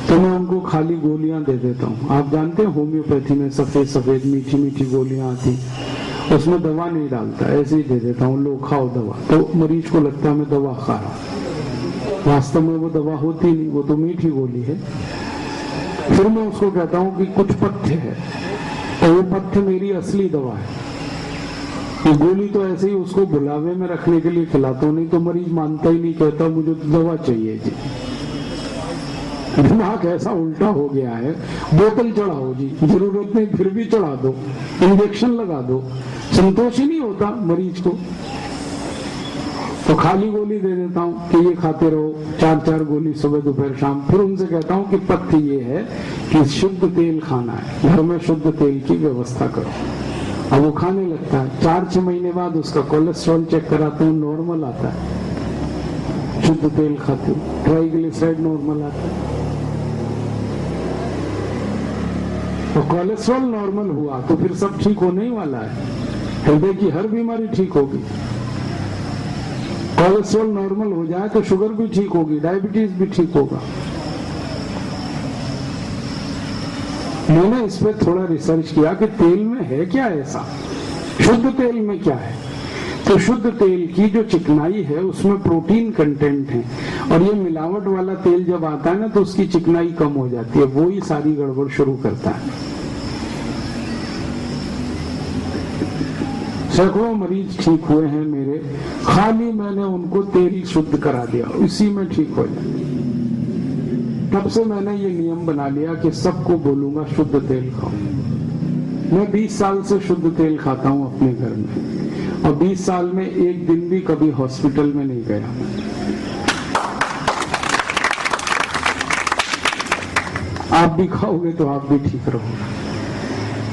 तो मैं उनको खाली गोलियां दे देता हूँ। आप जानते हैं होम्योपैथी में सफेद सफेद मीठी मीठी गोलियां आती, उसमें दवा नहीं डालता, ऐसे ही दे देता हूँ, लो खाओ दवा। तो मरीज को लगता है मैं दवा खा रहा हूँ, वास्तव में वो दवा होती नहीं, वो तो मीठी गोली है। फिर मैं उसको कहता हूँ कि कुछ पथ्य है, तो वो पथ्य मेरी असली दवा है। ये गोली तो ऐसे ही उसको बुलावे में रखने के लिए खिलाता हूँ, नहीं तो मरीज मानता ही नहीं, कहता मुझे तो दवा चाहिए जी। दिमाग ऐसा उल्टा हो गया है, बोतल चढ़ाओ जी, जरूरत नहीं फिर भी चढ़ा दो, इंजेक्शन लगा दो, संतोष ही नहीं होता मरीज को। तो खाली गोली दे देता हूँ कि ये खाते रहो, 4-4 गोली सुबह दोपहर शाम। फिर उनसे कहता हूँ कि पथ्य ये है कि शुद्ध तेल खाना है, घर में शुद्ध तेल की व्यवस्था करो। अब वो खाने लगता है, 4-6 महीने बाद उसका कोलेस्ट्रॉल चेक कराते हैं, नॉर्मल आता है। शुद्ध तेल खाते, ट्राइग्लिसराइड नॉर्मल आता है। तो कोलेस्ट्रॉल नॉर्मल हुआ तो फिर सब ठीक होने ही वाला है, हृदय की हर बीमारी ठीक होगी। कोलेस्ट्रॉल नॉर्मल हो जाए तो शुगर भी ठीक होगी, डायबिटीज भी ठीक होगा। मैंने इस पर थोड़ा रिसर्च किया कि तेल में है क्या ऐसा, शुद्ध तेल में क्या है। तो शुद्ध तेल की जो चिकनाई है उसमें प्रोटीन कंटेंट है, और ये मिलावट वाला तेल जब आता है ना तो उसकी चिकनाई कम हो जाती है, वो ही सारी गड़बड़ शुरू करता है। सैकड़ों मरीज ठीक हुए हैं मेरे, खाली मैंने उनको तेल शुद्ध करा दिया, इसी में ठीक हो जाए। तब से मैंने ये नियम बना लिया कि सबको बोलूंगा शुद्ध तेल खाओ। मैं 20 साल से शुद्ध तेल खाता हूं अपने घर में, और 20 साल में एक दिन भी कभी हॉस्पिटल में नहीं गया। आप भी खाओगे तो आप भी ठीक रहोगे।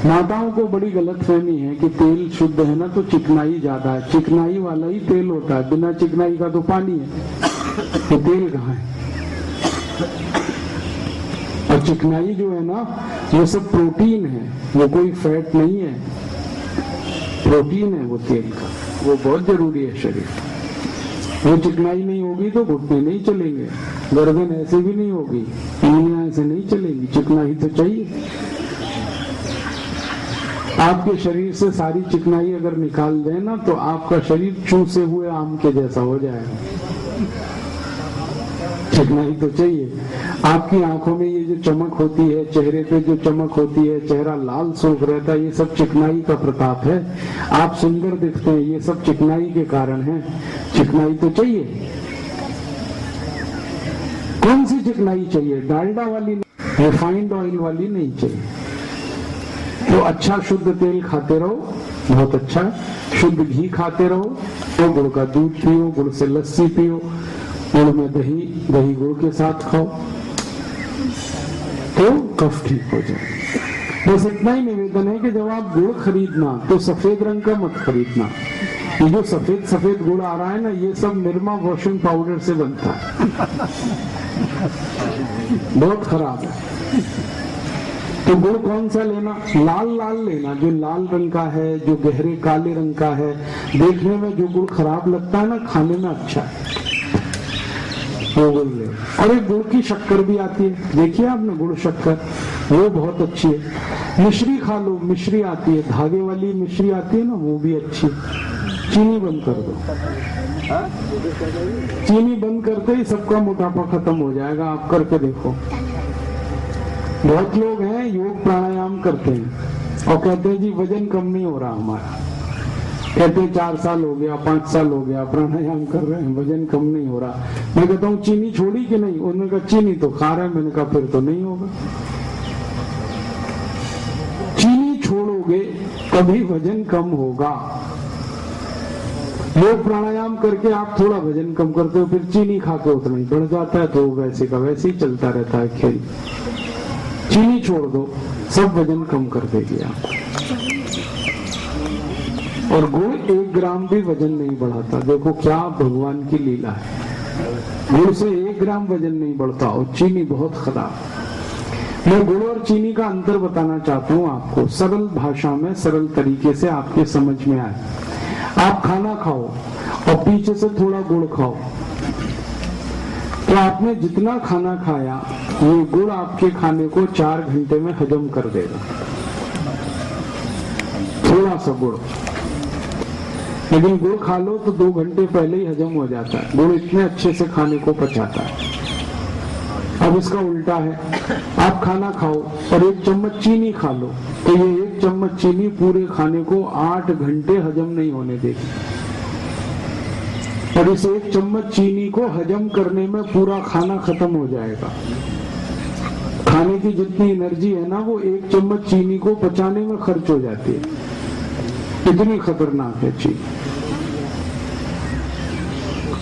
माताओं को बड़ी गलतफहमी है कि तेल शुद्ध है ना तो चिकनाई ज्यादा है, चिकनाई वाला ही तेल होता है, बिना चिकनाई का तो पानी है, तो तेल कहाँ है। और चिकनाई जो है ना वो सब प्रोटीन है, वो कोई फैट नहीं है, प्रोटीन है वो तेल का, वो बहुत जरूरी है शरीर। वो चिकनाई नहीं होगी तो घुटने नहीं चलेंगे, गर्दन ऐसे भी नहीं होगी, उंगलियां ऐसे नहीं चलेंगी, चिकनाई तो चाहिए। आपके शरीर से सारी चिकनाई अगर निकाल दें ना तो आपका शरीर चूसे हुए आम के जैसा हो जाएगा। चिकनाई तो चाहिए। आपकी आंखों में ये जो चमक होती है, चेहरे पे जो चमक होती है, चेहरा लाल सूख रहता है, ये सब चिकनाई का प्रताप है। आप सुंदर दिखते हैं, ये सब चिकनाई के कारण है। चिकनाई तो चाहिए। कौन सी चिकनाई चाहिए? डालडा वाली, रिफाइंड ऑयल वाली नहीं चाहिए। तो अच्छा शुद्ध तेल खाते रहो, बहुत अच्छा। शुद्ध घी खाते रहो, तो गुड़ का दूध पियो, गुड़ से लस्सी पियो, गुड़ में दही, दही गुड़ के साथ खाओ तो कफ ठीक हो जाए। बस इतना ही निवेदन है कि जब आप गुड़ खरीदना तो सफेद रंग का मत खरीदना। ये जो सफेद सफेद गुड़ आ रहा है ना, ये सब निरमा वॉशिंग पाउडर से बनता है, बहुत खराब है। तो गुड़ कौन सा लेना? लाल लाल लेना, जो लाल रंग का है, जो गहरे काले रंग का है। देखने में जो गुड़ खराब लगता है ना, खाने में अच्छा है, वो गुड़ ले। और एक गुड़ की शक्कर भी आती है, देखिए आपने गुड़ शक्कर, वो बहुत अच्छी है। मिश्री खा लो, मिश्री आती है, धागे वाली मिश्री आती है ना, वो भी अच्छी है। चीनी बंद कर दो, चीनी बंद करते ही सबका मोटापा खत्म हो जाएगा। आप करके देखो। बहुत लोग हैं योग प्राणायाम करते हैं और कहते हैं जी वजन कम नहीं हो रहा हमारा। कहते हैं 4 साल हो गया, 5 साल हो गया प्राणायाम कर रहे हैं, वजन कम नहीं हो रहा। मैं कहता हूँ चीनी छोड़ी कि नहीं? उन्होंने कहा चीनी तो खा रहे हैं। मैंने कहा फिर तो नहीं होगा। चीनी छोड़ोगे तभी वजन कम होगा। योग प्राणायाम करके आप थोड़ा वजन कम करते हो, फिर चीनी खा के उतना ही बढ़ जाता है, तो वैसे का वैसे ही चलता रहता है खेल। चीनी छोड़ दो, सब वजन कम कर देगी आपको। और गुड़ 1 ग्राम भी वजन नहीं बढ़ाता। देखो क्या भगवान की लीला है। गुड़ से 1 ग्राम वजन नहीं बढ़ता, और चीनी बहुत खराब। मैं गुड़ और चीनी का अंतर बताना चाहता हूँ आपको, सरल भाषा में, सरल तरीके से आपके समझ में आए। आप खाना खाओ और पीछे से थोड़ा गुड़ खाओ, तो आपने जितना खाना खाया ये गुड़ आपके खाने को 4 घंटे में हजम कर देगा, थोड़ा सा गुड़। लेकिन गुड़ खा लो तो 2 घंटे पहले ही हजम हो जाता है। गुड़ इतने अच्छे से खाने को पचाता है। अब इसका उल्टा है, आप खाना खाओ और 1 चम्मच चीनी खा लो, तो ये 1 चम्मच चीनी पूरे खाने को 8 घंटे हजम नहीं होने देगी। और इस 1 चम्मच चीनी को हजम करने में पूरा खाना खत्म हो जाएगा। खाने की जितनी एनर्जी है ना, वो 1 चम्मच चीनी को पचाने में खर्च हो जाती है। इतनी खतरनाक है चीनी।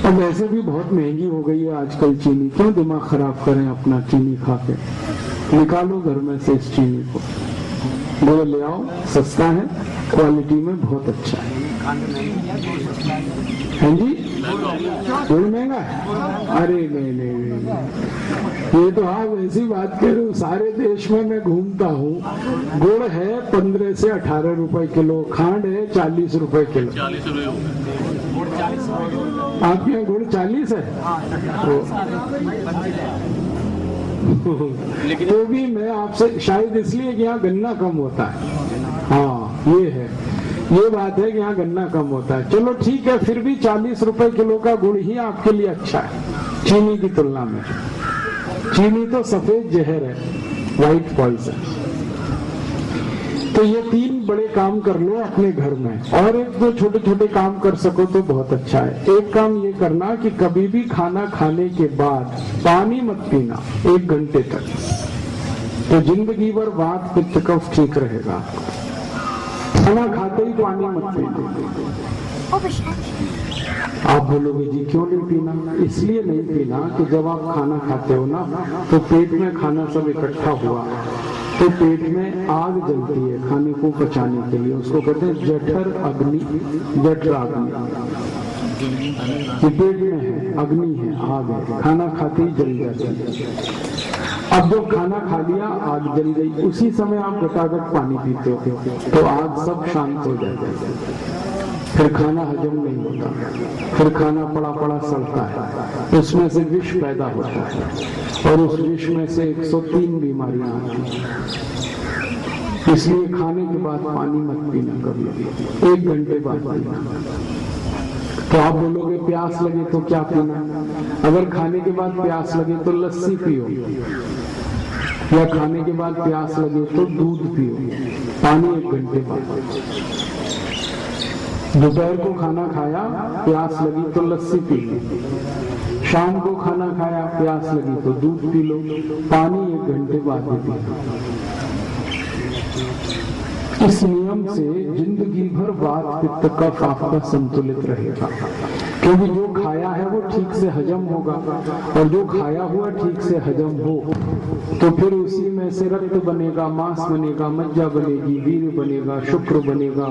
अब वैसे भी बहुत महंगी हो गई है आजकल चीनी, क्यों दिमाग खराब करें अपना चीनी खा के। निकालो घर में से इस चीनी को, वो ले आओ, सस्ता है, क्वालिटी में बहुत अच्छा है। हाँ जी, गुड़ महंगा है? अरे नहीं, ये तो आप ऐसी बात कर रहे हो। सारे देश में मैं घूमता हूँ, गुड़ है 15 से 18 रुपए किलो, खांड है 40 रुपए किलो। आपके यहाँ गुड़ 40 है? तो भी मैं आपसे, शायद इसलिए कि यहाँ गन्ना कम होता है, हाँ ये है, ये बात है कि यहाँ गन्ना कम होता है। चलो ठीक है, फिर भी 40 रुपए किलो का गुड़ ही आपके लिए अच्छा है चीनी की तुलना में। चीनी तो सफेद जहर है, व्हाइट पॉइजन। तो ये 3 बड़े काम कर लो अपने घर में, और एक दो छोटे छोटे काम कर सको तो बहुत अच्छा है। एक काम ये करना कि कभी भी खाना खाने के बाद पानी मत पीना 1 घंटे तक, तो जिंदगी भर वात पित्त कफ ठीक रहेगा। खाना खाते ही पानी मत पीना। आप बोलोगे जी क्यों नहीं पीना? इसलिए नहीं पीना कि जब आप खाना खाते हो ना, तो पेट में खाना सब इकट्ठा हुआ, तो पेट में आग जलती है खाने को पचाने के लिए, उसको कहते हैं जठर अग्नि, जठराग्नि। ये पेट में है, अग्नि है, आग है, खाना खाते ही जल जाती है। अब जब खाना खा लिया, आग जल गई, उसी समय आप घटाघट पानी पीते हो तो आग सब शांत हो जाती है, फिर खाना हजम नहीं होता, फिर खाना पड़ा पड़ा सड़ता है, उसमें से विष पैदा होता है, और उस विष में से 103 बीमारियां आती हैं। इसलिए खाने के बाद पानी मत पीना कभी, 1 घंटे बाद पीना। तो आप बोलोगे प्यास लगे तो क्या पीना? अगर खाने के बाद प्यास लगे तो लस्सी पियो, या खाने के बाद प्यास लगे तो दूध पियो, पानी 1 घंटे बाद। दोपहर को खाना खाया, प्यास लगी तो लस्सी पी लो, शाम को खाना खाया, प्यास लगी तो दूध पी लो, पानी 1 घंटे बाद ही पी लो। इस नियम से जिंदगी भर वात पित्त कफ आपका संतुलित रहेगा, क्योंकि जो खाया है वो ठीक से हजम होगा, और जो खाया हुआ ठीक से हजम हो तो फिर उसी में से रक्त बनेगा, मांस बनेगा, मज्जा बनेगी, वीर्य बनेगा, शुक्र बनेगा,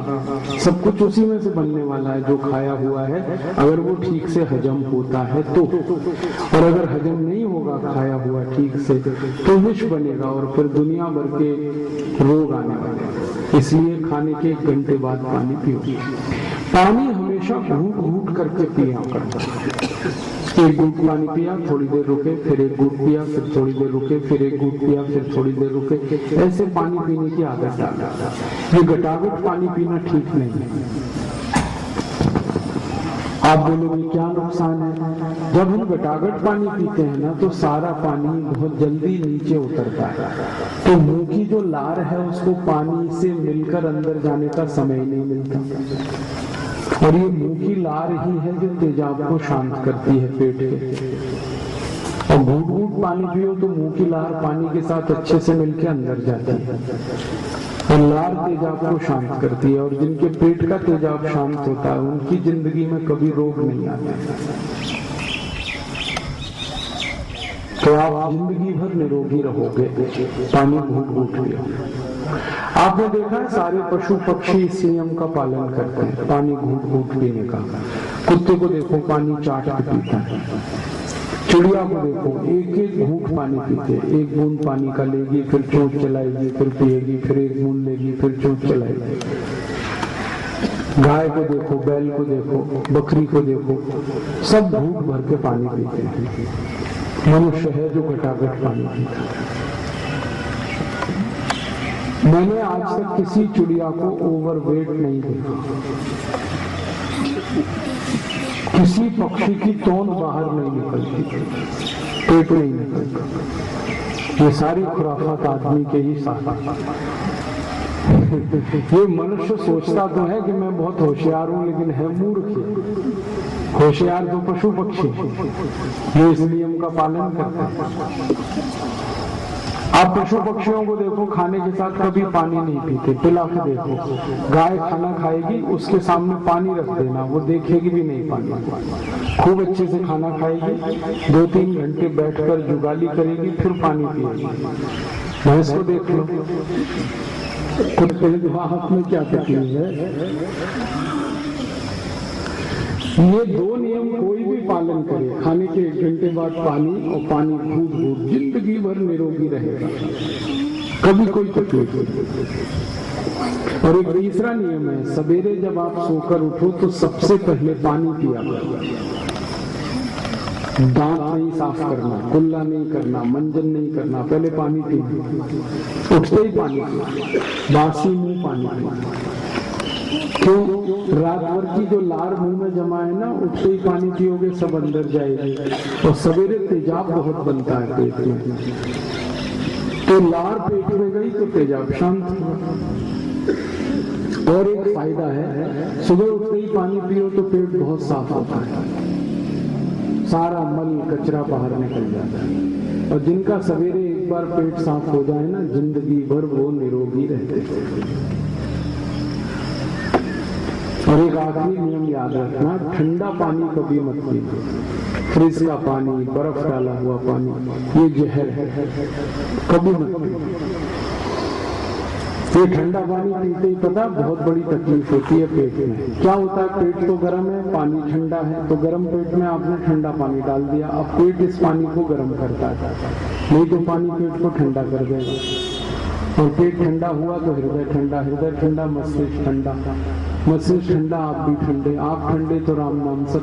सब कुछ उसी में से बनने वाला है जो खाया हुआ है, अगर वो ठीक से हजम होता है तो। और अगर हजम नहीं होगा खाया हुआ ठीक से तो विष बनेगा, और फिर दुनिया भर के रोग आने वाले हैं। इसलिए खाने के 1 घंटे बाद पानी पियो। पानी हमेशा घूट घूट करके पिया करो। 1 घूट पानी पिया, थोड़ी देर रुके, फिर 1 घूट पिया, फिर थोड़ी देर रुके, फिर 1 घूट पिया, फिर थोड़ी देर रुके, ऐसे पानी पीने की आदत डालना। ये घटाघट पानी पीना ठीक नहीं है। आप बोलोगे क्या नुकसान है? जब हम घटाघट पानी पीते हैं ना, तो सारा पानी बहुत जल्दी नीचे उतरता है, तो मुंह की जो लार है उसको पानी से मिलकर अंदर जाने का समय नहीं मिलता, और ये मुंह की लार ही है जो तेजाब को शांत करती है पेट के। और घूट घूट पानी पियो तो मुंह की लार पानी के साथ अच्छे से मिलकर अंदर जाती है, और लार तेजाब को शांत करती है, और जिनके पेट का तेजाब शांत होता है उनकी जिंदगी में कभी रोग नहीं आता। तो आप जिंदगी भर निरोगी रहोगे, पानी घूट घूट पियो। आपने देखा है सारे पशु पक्षी इस नियम का पालन करते हैं, पानी घूट घूट पीने का। कुत्ते को देखो पानी चाट के पीता है, चिड़िया को देखो 1-1 घूंट पानी पीते, 1 बूंद पानी का लेगी, फिर चोंच चलाएगी, फिर पिएगी, फिर 1 बूंद लेगी, फिर चोंच चलाएगी। गाय को देखो, बैल को देखो, बकरी को देखो, सब घूंट भर के पानी पीते हैं। मनुष्य है जो घटाघट पानी पीता है। मैंने आज तक किसी चिड़िया को ओवरवेट नहीं देखा, किसी पक्षी की तोंद बाहर नहीं निकलती, पेट नहीं निकलता। ये सारी खुराफात आदमी के ही साथ। ये मनुष्य सोचता तो है कि मैं बहुत होशियार हूं, लेकिन है मूर्ख। होशियार तो पशु पक्षी जो इस नियम का पालन करते हैं। आप पशु पक्षियों को देखो, खाने के साथ कभी पानी नहीं पीते, पिला के देखो। गाय खाना खाएगी, उसके सामने पानी रख देना, वो देखेगी भी नहीं पानी। खूब अच्छे से खाना खाएगी, 2-3 घंटे बैठकर जुगाली करेगी, फिर पानी पिएगी। भैंस को देख लो, कुत्ते दिमाग में क्या तकलीफ है। ये 2 नियम कोई भी पालन करे, खाने के 1 घंटे बाद पानी, और पानी घूट घूट, जिंदगी भर निरोगी रहेगा, कभी कोई तकलीफ नहीं। और एक तीसरा नियम है, सवेरे जब आप सोकर उठो तो सबसे पहले पानी पिया करो। दांत नहीं साफ करना, कुल्ला नहीं करना, मंजन नहीं करना, पहले पानी पीना, उठते ही पानी पीना, बासी मुंह पानी पीना। क्यों? रात भर की जो लार मुंह में जमा है ना, उठते ही पानी पियोगे सब अंदर जाएगी, और सवेरे तेजाब बहुत बनता है पेट में, तो लार पेट में गई तो तेजाब शांत हुआ। और एक फायदा है, सुबह उठते ही पानी पियो तो पेट बहुत साफ होता है, सारा मल कचरा बाहर निकल जाता है, और जिनका सवेरे एक बार पेट साफ हो जाए ना, जिंदगी भर वो निरोगी रहते हैं। और एक आखिरी नियम याद रखना, ठंडा पानी कभी मत पीना, फ्रिज का पानी, बर्फ डाला हुआ पानी, ये जहर है, कभी मत पीना। ये ठंडा पानी पीते ही पता बहुत बड़ी तकलीफ होती है पेट में। क्या होता है, पेट तो गर्म है, पानी ठंडा है, तो गर्म पेट में आपने ठंडा पानी डाल दिया, अब पेट इस पानी को गर्म करता है, नहीं तो पानी पेट को ठंडा कर देगा, और पेट ठंडा हुआ तो हृदय ठंडा, हृदय ठंडा मस्तिष्क ठंडा, मस्तिष्क ठंडा आप भी ठंडे, आप ठंडे तो राम नाम सब।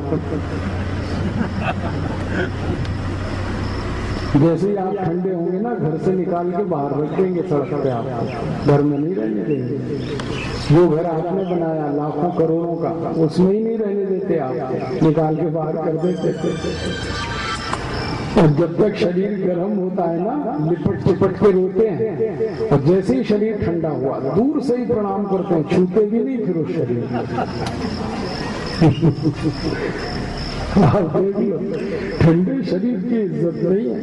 जैसे ही आप ठंडे होंगे ना, घर से निकाल के बाहर रख देंगे सड़क पे, आपको घर में नहीं रहने देंगे। जो घर आपने बनाया लाखों करोड़ों का, उसमें ही नहीं रहने देते, आप निकाल के बाहर कर देते। और जब तक शरीर गर्म होता है ना, लिपट चिपट के रोते हैं, और जैसे ही शरीर ठंडा हुआ दूर से ही प्रणाम करते हैं, छूते भी नहीं फिर उस शरीर ठंडे शरीर की इज्जत नहीं है।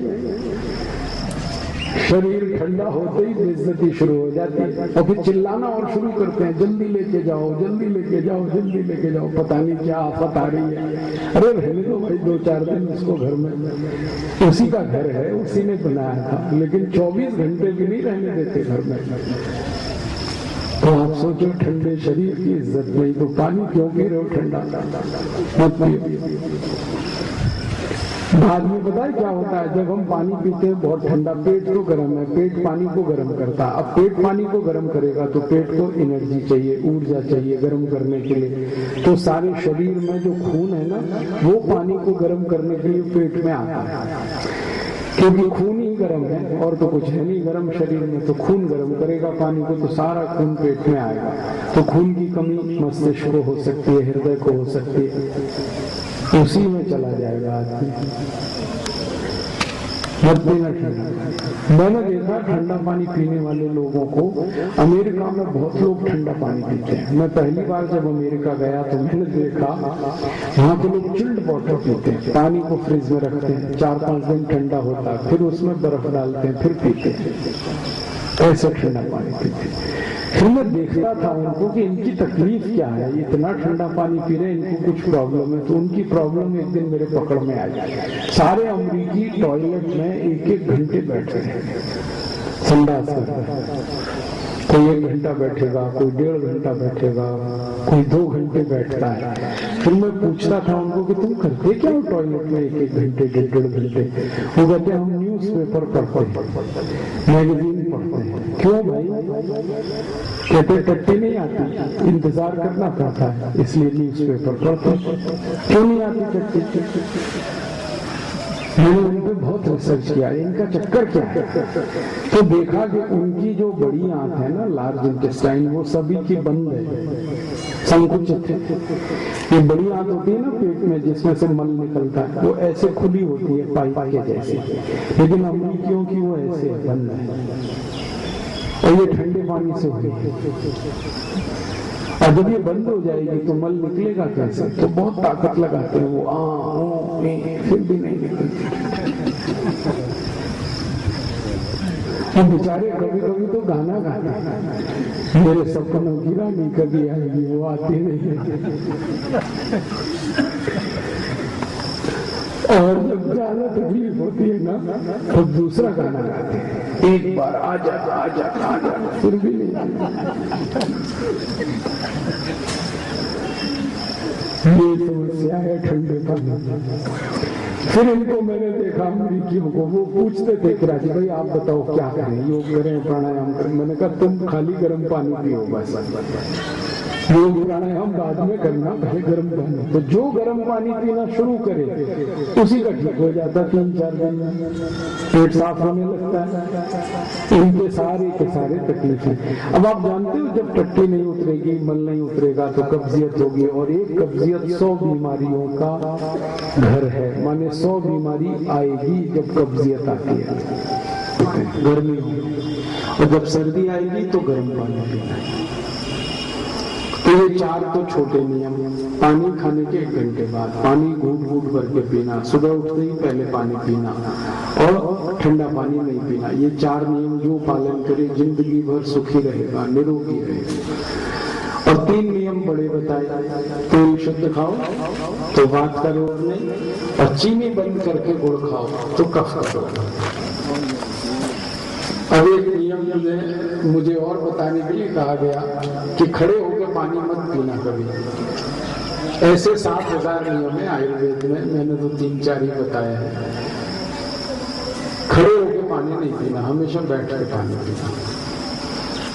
शरीर ठंडा होते ही बेइज्जती शुरू हो जाती है, और फिर चिल्लाना और शुरू करते हैं, जल्दी लेके जाओ, जल्दी लेके जाओ, जल्दी लेके जाओ, पता नहीं क्या आफत आ रही है। अरे रहने दो भाई, 2-4 दिन उसको घर में, उसी का घर है, उसी ने बनाया था, लेकिन 24 घंटे भी नहीं रहने देते घर में। तो आप सोचो, ठंडे शरीर की इज्जत नहीं तो पानी क्यों पी रहे हो ठंडा, मत पियो। बाद में पता है क्या होता है, जब हम पानी पीते हैं बहुत ठंडा, पेट तो गर्म है, पेट पानी को गर्म करता है। अब पेट पानी को गर्म करेगा तो पेट को एनर्जी चाहिए, ऊर्जा चाहिए गर्म करने के लिए, तो सारे शरीर में जो खून है ना, वो पानी को गर्म करने के लिए पेट में आता है, क्योंकि खून ही गर्म है, और तो कुछ है नहीं गर्म शरीर में, तो खून गर्म करेगा पानी को, तो सारा खून पेट में आएगा। तो खून की कमी मस्तिष्क को हो सकती है, हृदय को हो सकती है, उसी में चला जाएगा आदमी। मैंने देखा ठंडा पानी पीने वाले लोगों को, अमेरिका में बहुत लोग ठंडा पानी पीते हैं। मैं पहली बार जब अमेरिका गया तो मैंने देखा वहाँ के लोग चिल्ड वाटर पीते हैं, पानी को फ्रिज में रखते हैं, 4-5 दिन ठंडा होता है, फिर उसमें बर्फ डालते हैं, फिर पीते हैं, ऐसे ठंडा पानी पीते हैं। फिर मैं देखता था उनको कि इनकी तकलीफ क्या है, इतना ठंडा पानी पी रहे, इनको कुछ प्रॉब्लम है। तो उनकी प्रॉब्लम एक दिन मेरे पकड़ में आई। सारे अमरीकी टॉयलेट में 1-1 घंटे बैठ रहे हैं, संडास कर रहे हैं, कोई 1 घंटा बैठेगा, कोई 1.5 घंटा बैठेगा, कोई 2 घंटे बैठता है। फिर मैं पूछता था उनको कि तुम करते क्या हो टॉयलेट में 1-1 घंटे, 1.5 घंटे? वो कहते हम न्यूज़पेपर पढ़ते हैं, मैगजीन पढ़ते हैं। क्यों भाई? कहते टट्टी नहीं आती, इंतजार करना पड़ता है, इसलिए न्यूज़पेपर पढ़ते। क्यों नहीं आती टट्टी? मैंने उन पर बहुत रिसर्च किया, इनका चक्कर क्या है। तो देखा कि उनकी जो बड़ी आंत है ना, लार्ज इंटेस्टाइन, वो सभी की बंद है, संकुचित है। ये बड़ी आंत होती है ना पेट में, जिसमें से मल निकलता है, वो ऐसे खुली होती है पाइप के जैसे, लेकिन अमरीकियों की वो ऐसे बंद है, और ये ठंडे पानी से हुई है। और जब ये बंद हो जाएगी तो मल निकलेगा कैसे? तो बहुत ताकत लगाते हैं वो, फिर भी नहीं निकलती। तो बेचारे कभी कभी तो गाना गाते हैं, मेरे सपनों की रानी कभी आएगी, वो आती नहीं है। और जब ज्यादा तकलीफ होती है ना, तो दूसरा गाना गाते हैं, एक बार आजा आजा आजा, फिर भी नहीं आया। ये समस्या है ठंडे पानी। फिर इनको मैंने देखा अमरीकियों को, वो पूछते थे कि राजी भाई आप बताओ क्या करें, योग करें, प्राणायाम करें? मैंने कहा तुम खाली गर्म पानी पियो बस, योग प्राणायाम बाद में करना, पहले गर्म पानी। तो जो गर्म पानी पीना शुरू करे उसी का ठीक हो जाता 3-4 दिन में, पेट साफ होने लगता है। इनके सारे के सारे तकलीफें। अब आप जानते हो जब टट्टी नहीं उतरेगी, मल नहीं उतरेगा तो कब्जियत होगी, और एक कब्जियत 100 बीमारियों का घर है। माने 100 बीमारी आएगी जब कब्जियत आती है, गर्मी होगी, और जब सर्दी आएगी तो गर्म पानी पीना है। तो ये 4 तो छोटे नियम। पानी खाने के 1 घंटे बाद पानी घूट घूट भर के पीना, सुबह उठते ही पहले पानी पीना, और ठंडा पानी नहीं पीना। ये 4 नियम जो पालन करे जिंदगी भर सुखी रहेगा, निरोगी रहेगा। और 3 नियम बड़े बताए। तेल शुद्ध खाओ तो वात का रोग नहीं, और चीनी बंद करके गुड़ खाओ तो कफ का रोग। अब एक नियम मुझे और बताने के लिए कहा गया कि खड़े होकर पानी मत पीना कभी। ऐसे 7000 नियम है आयुर्वेद में, मैंने तो 3-4 ही बताया है। खड़े होकर पानी नहीं पीना, हमेशा बैठ के पानी पीना।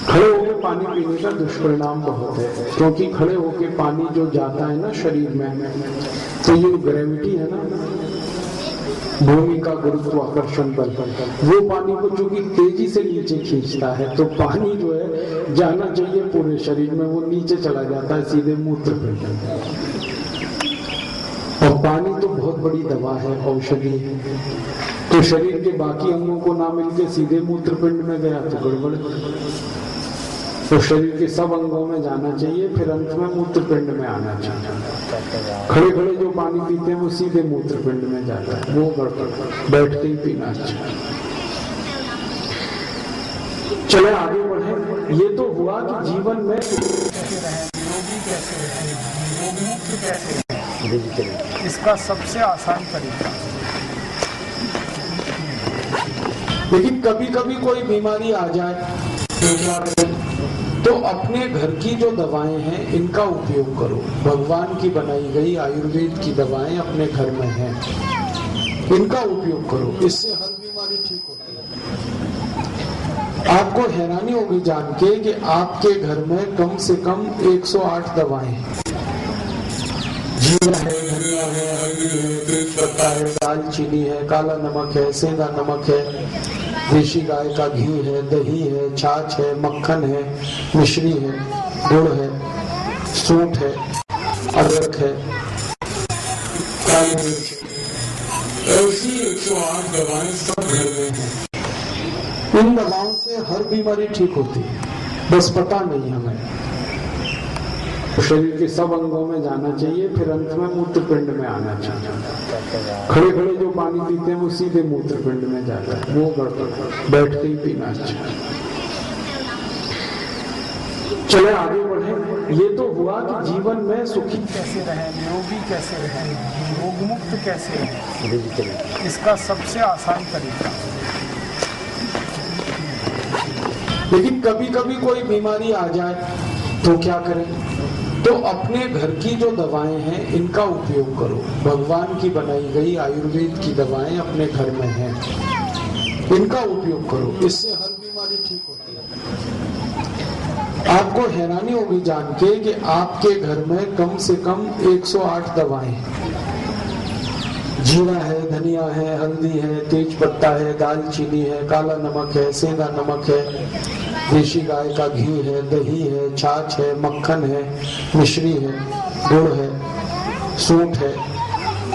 खड़े होकर पानी पीने का दुष्परिणाम बहुत है, क्योंकि खड़े होकर पानी जो जाता है ना शरीर में, तो ये ग्रेविटी है ना, भूमि का गुरुत्वाकर्षण बल, वो पानी को जो कि तेजी से नीचे खींचता है। तो पानी जो है जाना चाहिए पूरे शरीर में, वो नीचे चला जाता है सीधे मूत्रपिंड में। और पानी तो बहुत बड़ी दवा है, औषधि है। तो शरीर के बाकी अंगों को ना मिलके सीधे मूत्रपिंड में गया तो गड़बड़। तो शरीर के सब अंगों में जाना चाहिए, फिर अंत में मूत्रपिंड में आना चाहिए। खड़े खड़े जो पानी पीते हैं वो सीधे मूत्रपिंड में जाता है, वो गड़बड़। बैठते ही पीना अच्छा। चले आगे बढ़े। ये तो हुआ कि जीवन में कैसे रहें, निरोगी कैसे रहें, रोग मुक्त कैसे रहें, इसका सबसे आसान तरीका। लेकिन कभी कभी कोई बीमारी आ जाए तो क्या करें? तो अपने घर की जो दवाएं हैं इनका उपयोग करो। भगवान की बनाई गई आयुर्वेद की दवाएं अपने घर में हैं, इनका उपयोग करो, इससे हर बीमारी ठीक होती है। आपको हैरानी होगी जान के कि आपके घर में कम से कम 108 दवाएं हैं। जीरा है, धनिया है, हल्दी है, तेजपत्ता है, दालचीनी है, काला नमक है, सेंधा नमक है, देशी गाय का घी है, दही है, छाछ है, मक्खन है, मिश्री है, गुड़ है, सूंठ है, अदरक है, काली मिर्च। ऐसी 108 दवाएं सब घर में हैं। इन दवाओं से हर बीमारी ठीक होती है, बस पता नहीं हमें। तो शरीर के सब अंगों में जाना चाहिए, फिर अंत में मूत्रपिंड में आना चाहिए। खड़े खड़े जो पानी पीते हैं वो सीधे मूत्रपिंड में जाता है, वो गड़बड़। बैठते ही पीना अच्छा। चले आगे बढ़े। ये तो हुआ कि जीवन में सुखी कैसे रहें, निरोगी कैसे रहें, रोग मुक्त कैसे रहें, इसका सबसे आसान तरीका। लेकिन कभी कभी कोई बीमारी आ जाए तो क्या करें? तो अपने घर की जो दवाएं हैं इनका उपयोग करो। भगवान की बनाई गई आयुर्वेद की दवाएं अपने घर में हैं, इनका उपयोग करो, इससे हर बीमारी ठीक होती है। आपको हैरानी होगी जान के कि आपके घर में कम से कम 108 दवाएं हैं। जीरा है, धनिया है, हल्दी है, तेजपत्ता है, दालचीनी है, काला नमक है, सेंधा नमक है, देशी गाय का घी है, दही है, छाछ है, मक्खन है, मिश्री है, गुड़ है, सूंठ है,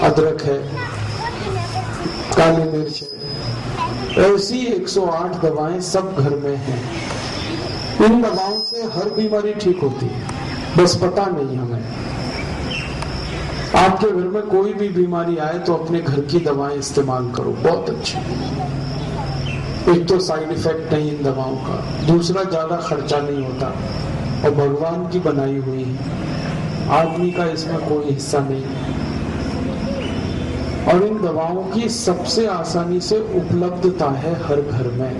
अदरक है, काली मिर्च है। ऐसी 108 दवाएं सब घर में हैं। इन दवाओं से हर बीमारी ठीक होती है, बस पता नहीं हमें। आपके घर में कोई भी बीमारी आए तो अपने घर की दवाएं इस्तेमाल करो, बहुत अच्छी। एक तो साइड इफेक्ट नहीं इन दवाओं का, दूसरा ज्यादा खर्चा नहीं होता, और भगवान की बनाई हुई है, आदमी का इसमें कोई हिस्सा नहीं। और इन दवाओं की सबसे आसानी से उपलब्धता है हर घर में।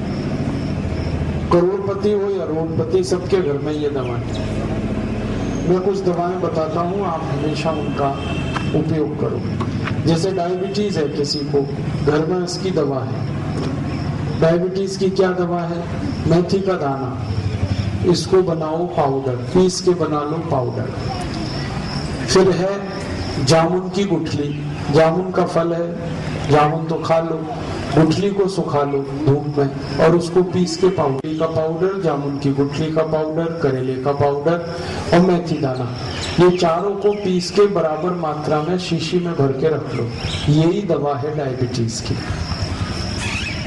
करोड़पति हो या रोडपति, सबके घर में ये दवाएं। मैं कुछ दवाएं बताता हूँ, आप हमेशा उनका उपयोग करो। जैसे डायबिटीज है किसी को, घर में इसकी दवा है। डायबिटीज की क्या दवा है? मेथी का दाना, इसको बनाओ पाउडर, पीस के बना लो पाउडर। फिर है जामुन की गुठली, जामुन का फल है, जामुन तो खा लो, गुठली को सुखा लो धूप में और उसको पीस के पाउडर का पाउडर, जामुन की गुठली का पाउडर, करेले का पाउडर और मेथी दाना, ये चारों को पीस के बराबर मात्रा में शीशी में भर के रख लो। यही दवा है डायबिटीज की।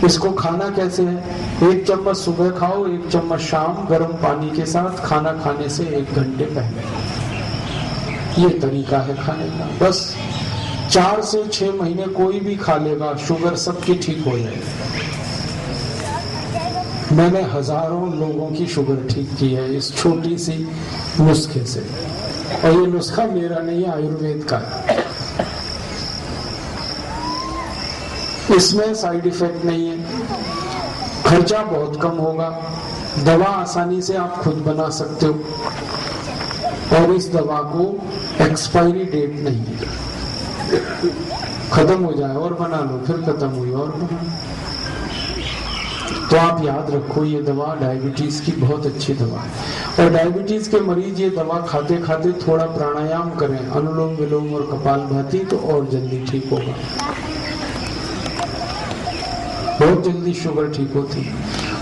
इसको खाना कैसे है? 1 चम्मच सुबह खाओ, 1 चम्मच शाम गर्म पानी के साथ, खाना खाने से 1 घंटे पहले। ये तरीका है खाने का। बस 4 से 6 महीने कोई भी खा लेगा, शुगर सबकी ठीक हो जाएगी। मैंने हजारों लोगों की शुगर ठीक की है इस छोटी सी नुस्खे से, और ये नुस्खा मेरा नहीं है, आयुर्वेद का है। इसमें साइड इफेक्ट नहीं है, खर्चा बहुत कम होगा, दवा आसानी से आप खुद बना सकते हो, और इस दवा को एक्सपायरी डेट नहीं है, खत्म हो जाए और बना लो, फिर खत्म हुई और बना लो। तो आप याद रखो, ये दवा डायबिटीज की बहुत अच्छी दवा है। और डायबिटीज के मरीज ये दवा खाते खाते थोड़ा प्राणायाम करें, अनुलोम विलोम और कपालभाति, तो और जल्दी ठीक होगा। बहुत जल्दी शुगर ठीक होती है।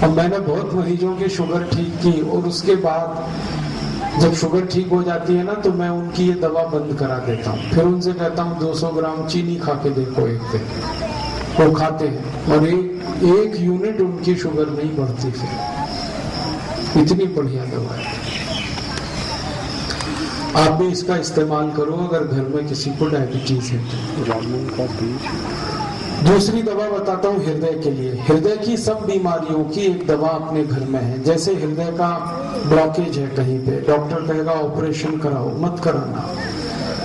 और मैंने बहुत मरीजों की शुगर ठीक की, और उसके बाद जब शुगर ठीक हो जाती है ना, तो मैं उनकी ये दवा बंद करा देता हूँ। फिर उनसे कहता हूँ 200 ग्राम चीनी खा के देखो एक दिन। वो खाते हैं और एक यूनिट उनकी शुगर नहीं बढ़ती। फिर इतनी बढ़िया दवा है, आप भी इसका इस्तेमाल करो अगर घर में किसी को डायबिटीज है तो। जामुन का बीज। दूसरी दवा बताता हूँ हृदय के लिए। हृदय की सब बीमारियों की एक दवा अपने घर में है। जैसे हृदय का ब्लॉकेज है कहीं पे, डॉक्टर कहेगा ऑपरेशन कराओ, मत कराना,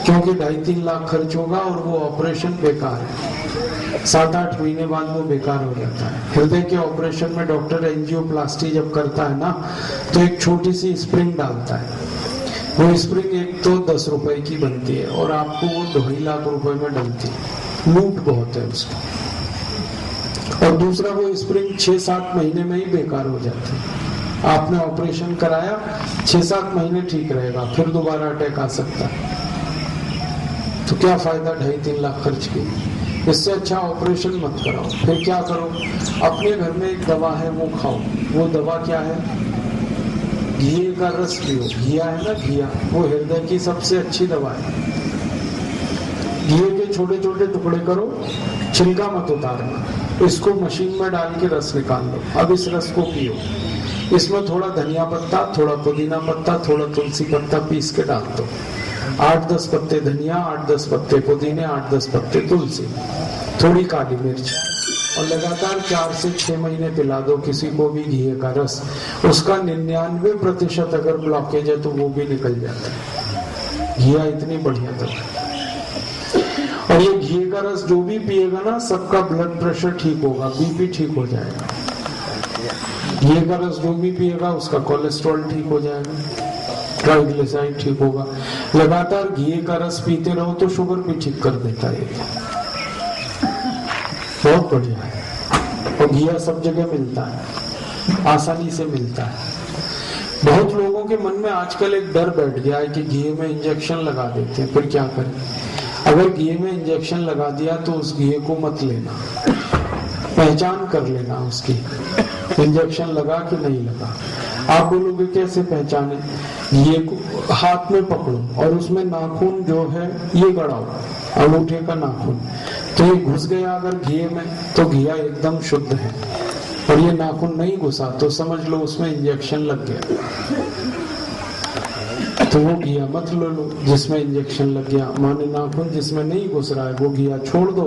क्योंकि 2.5-3 लाख खर्च होगा और वो ऑपरेशन बेकार है। 7-8 महीने बाद वो बेकार हो जाता है। हृदय के ऑपरेशन में डॉक्टर एंजियोप्लास्टी जब करता है ना, तो एक छोटी सी स्प्रिंग डालता है। वो स्प्रिंग एक तो 10 रुपए की बनती है और आपको वो 2.5 लाख रुपए में डलती है। लूट बहुत है उसका। और दूसरा, वो स्प्रिंग 6-7 महीने में ही बेकार हो जाती है। आपने ऑपरेशन कराया, 6-7 महीने ठीक रहेगा, फिर दोबारा अटैक आ सकता है। तो क्या फायदा 2.5-3 लाख खर्च की? इससे अच्छा ऑपरेशन मत कराओ। फिर क्या करो, अपने घर में एक दवा है वो खाओ। वो दवा क्या है? घी का रस पियो। घिया है ना, घिया, वो हृदय की सबसे अच्छी दवा है। घी के छोटे छोटे टुकड़े करो, छिलका मत उतारना, इसको मशीन में डाल के रस निकाल लो। अब इस रस को पियो। इसमें थोड़ा धनिया पत्ता, थोड़ा पुदीना पत्ता, थोड़ा तुलसी पत्ता पीस के डाल दो। 8-10 पत्ते धनिया, 8-10 पत्ते पुदीने, 8-10 पत्ते तुलसी, थोड़ी काली मिर्च, और लगातार 4 से 6 महीने पिला दो किसी को भी घी का रस। उसका 99% अगर ब्लॉकेज है तो वो भी निकल जाता है। घिया इतनी बढ़िया दवा। और ये घी का रस जो भी पिएगा ना, सबका ब्लड प्रेशर ठीक होगा, बीपी ठीक हो जाएगा। घी का रस जो भी पिएगा उसका कोलेस्ट्रॉल ठीक हो जाएगा, ट्राइग्लिसराइड ठीक होगा। लगातार घी का रस पीते रहो तो शुगर भी ठीक कर देता है। बहुत बढ़िया है। और घिया सब जगह मिलता है, आसानी से मिलता है। बहुत लोगों के मन में आजकल एक डर बैठ गया है कि घी में इंजेक्शन लगा देते हैं। फिर क्या करें? अगर घी में इंजेक्शन लगा दिया तो उस घी को मत लेना, पहचान कर लेना उसकी, इंजेक्शन लगा कि नहीं लगा। आप बोलोगे कैसे पहचाने? घी को हाथ में पकड़ो और उसमें नाखून जो है ये गड़ाओ, अंगूठे का नाखून, तो ये घुस गया अगर घी में तो घिया एकदम शुद्ध है। और ये नाखून नहीं घुसा तो समझ लो उसमें इंजेक्शन लग गया। तो वो घिया मत लो जिसमें इंजेक्शन लग गया। माने नाखून जिसमें नहीं घुस रहा है वो घिया छोड़ दो,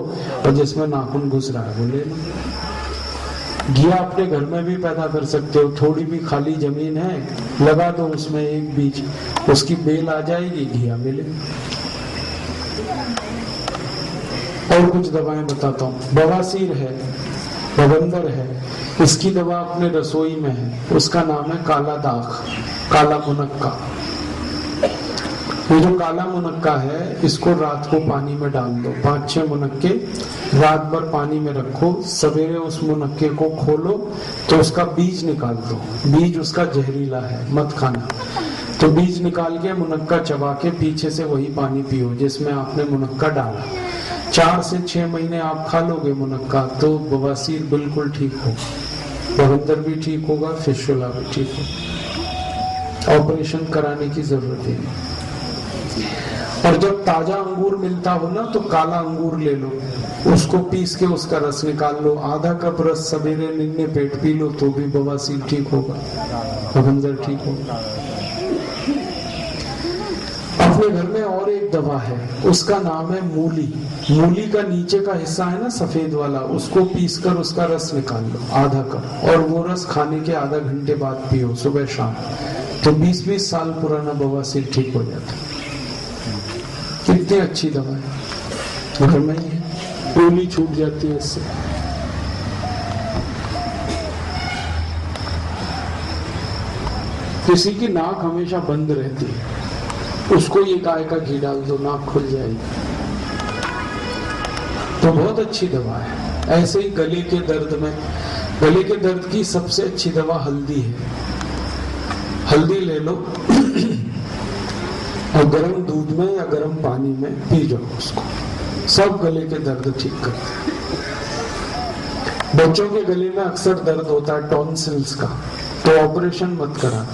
और जिसमें नाखून घुस रहा है वो ले लो। घिया अपने घर में भी पैदा कर सकते हो। थोड़ी भी खाली जमीन है, लगा दो उसमें एक बीज, उसकी बेल आ जाएगी, घिया मिले। और कुछ दवाएं बताता हूँ। बवासीर है, बवंदर है, इसकी दवा अपने रसोई में है। उसका नाम है काला दाग, काला मुनक्का। ये जो काला मुनक्का है इसको रात को पानी में डाल दो, 5-6 मुनक्के रात भर पानी में रखो, सवेरे उस मुनक्के को खोलो तो उसका बीज निकाल दो। बीज उसका जहरीला है, मत खाना। तो बीज निकाल के मुनक्का चबा के पीछे से वही पानी पियो जिसमें आपने मुनक्का डाला। 4 से 6 महीने आप खा लोगे मुनक्का तो बवासीर बिल्कुल ठीक हो, बवंतर भी ठीक होगा, फिस्टुला भी ठीक होगा, ऑपरेशन कराने की जरूरत ही नहीं। और जब ताजा अंगूर मिलता हो ना तो काला अंगूर ले लो, उसको पीस के उसका रस निकाल लो, आधा कप रस सवेरे निन्ने पेट पी लो तो भी बवासीर ठीक होगा, बवंतर ठीक होगा। अपने घर में और एक दवा है, उसका नाम है मूली। मूली का नीचे का हिस्सा है ना सफेद वाला, उसको पीसकर उसका रस निकाल लो आधा कप, और वो रस खाने के आधा घंटे बाद पियो सुबह शाम, तो 20-20 साल पुराना बवासीर ठीक हो जाता है। कितनी अच्छी दवा है, घर में ही है, गोली छूट जाती है इससे। किसी की नाक हमेशा बंद रहती है, उसको ये गाय का घी डाल दो, नाक खुल जाएगी, तो बहुत अच्छी दवा है। ऐसे ही गले के दर्द में, गले के दर्द की सबसे अच्छी दवा हल्दी है। हल्दी ले लो और गर्म दूध में या गर्म पानी में पी जाओ उसको, सब गले के दर्द ठीक करते हैं। बच्चों के गले में अक्सर दर्द होता है टॉन्सिल्स का, तो ऑपरेशन मत करा,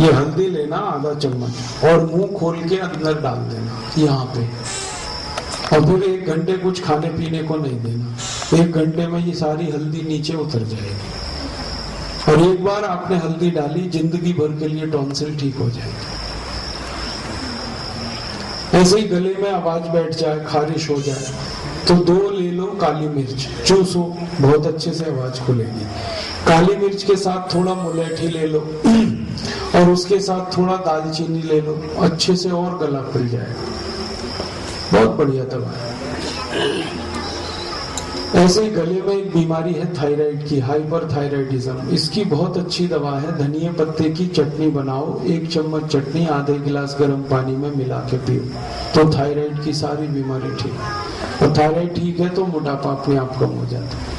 ये हल्दी लेना आधा चम्मच और मुंह खोल के अंदर डाल देना यहाँ पे, और फिर 1 घंटे कुछ खाने पीने को नहीं देना। 1 घंटे में ये सारी हल्दी नीचे उतर जाएगी, और एक बार आपने हल्दी डाली जिंदगी भर के लिए टॉन्सिल ठीक हो जाएगी। ऐसे ही गले में आवाज बैठ जाए, खारिश हो जाए, तो 2 ले लो काली मिर्च, चूसो, बहुत अच्छे से आवाज खुलेगी। काली मिर्च के साथ थोड़ा मुलेठी ले लो और उसके साथ थोड़ा दालचीनी ले लो, अच्छे से और गला खुल जाएगा, बहुत बढ़िया दवा है। ऐसे ही गले में एक बीमारी है थायराइड की, हाइपरथायराइडिज्म, इसकी बहुत अच्छी दवा है। धनिया पत्ते की चटनी बनाओ, 1 चम्मच चटनी आधे गिलास गर्म पानी में मिला के पियो, तो थायराइड की सारी बीमारी ठीक। और थायराइड ठीक है तो मोटापा अपने आप कम हो जाता है।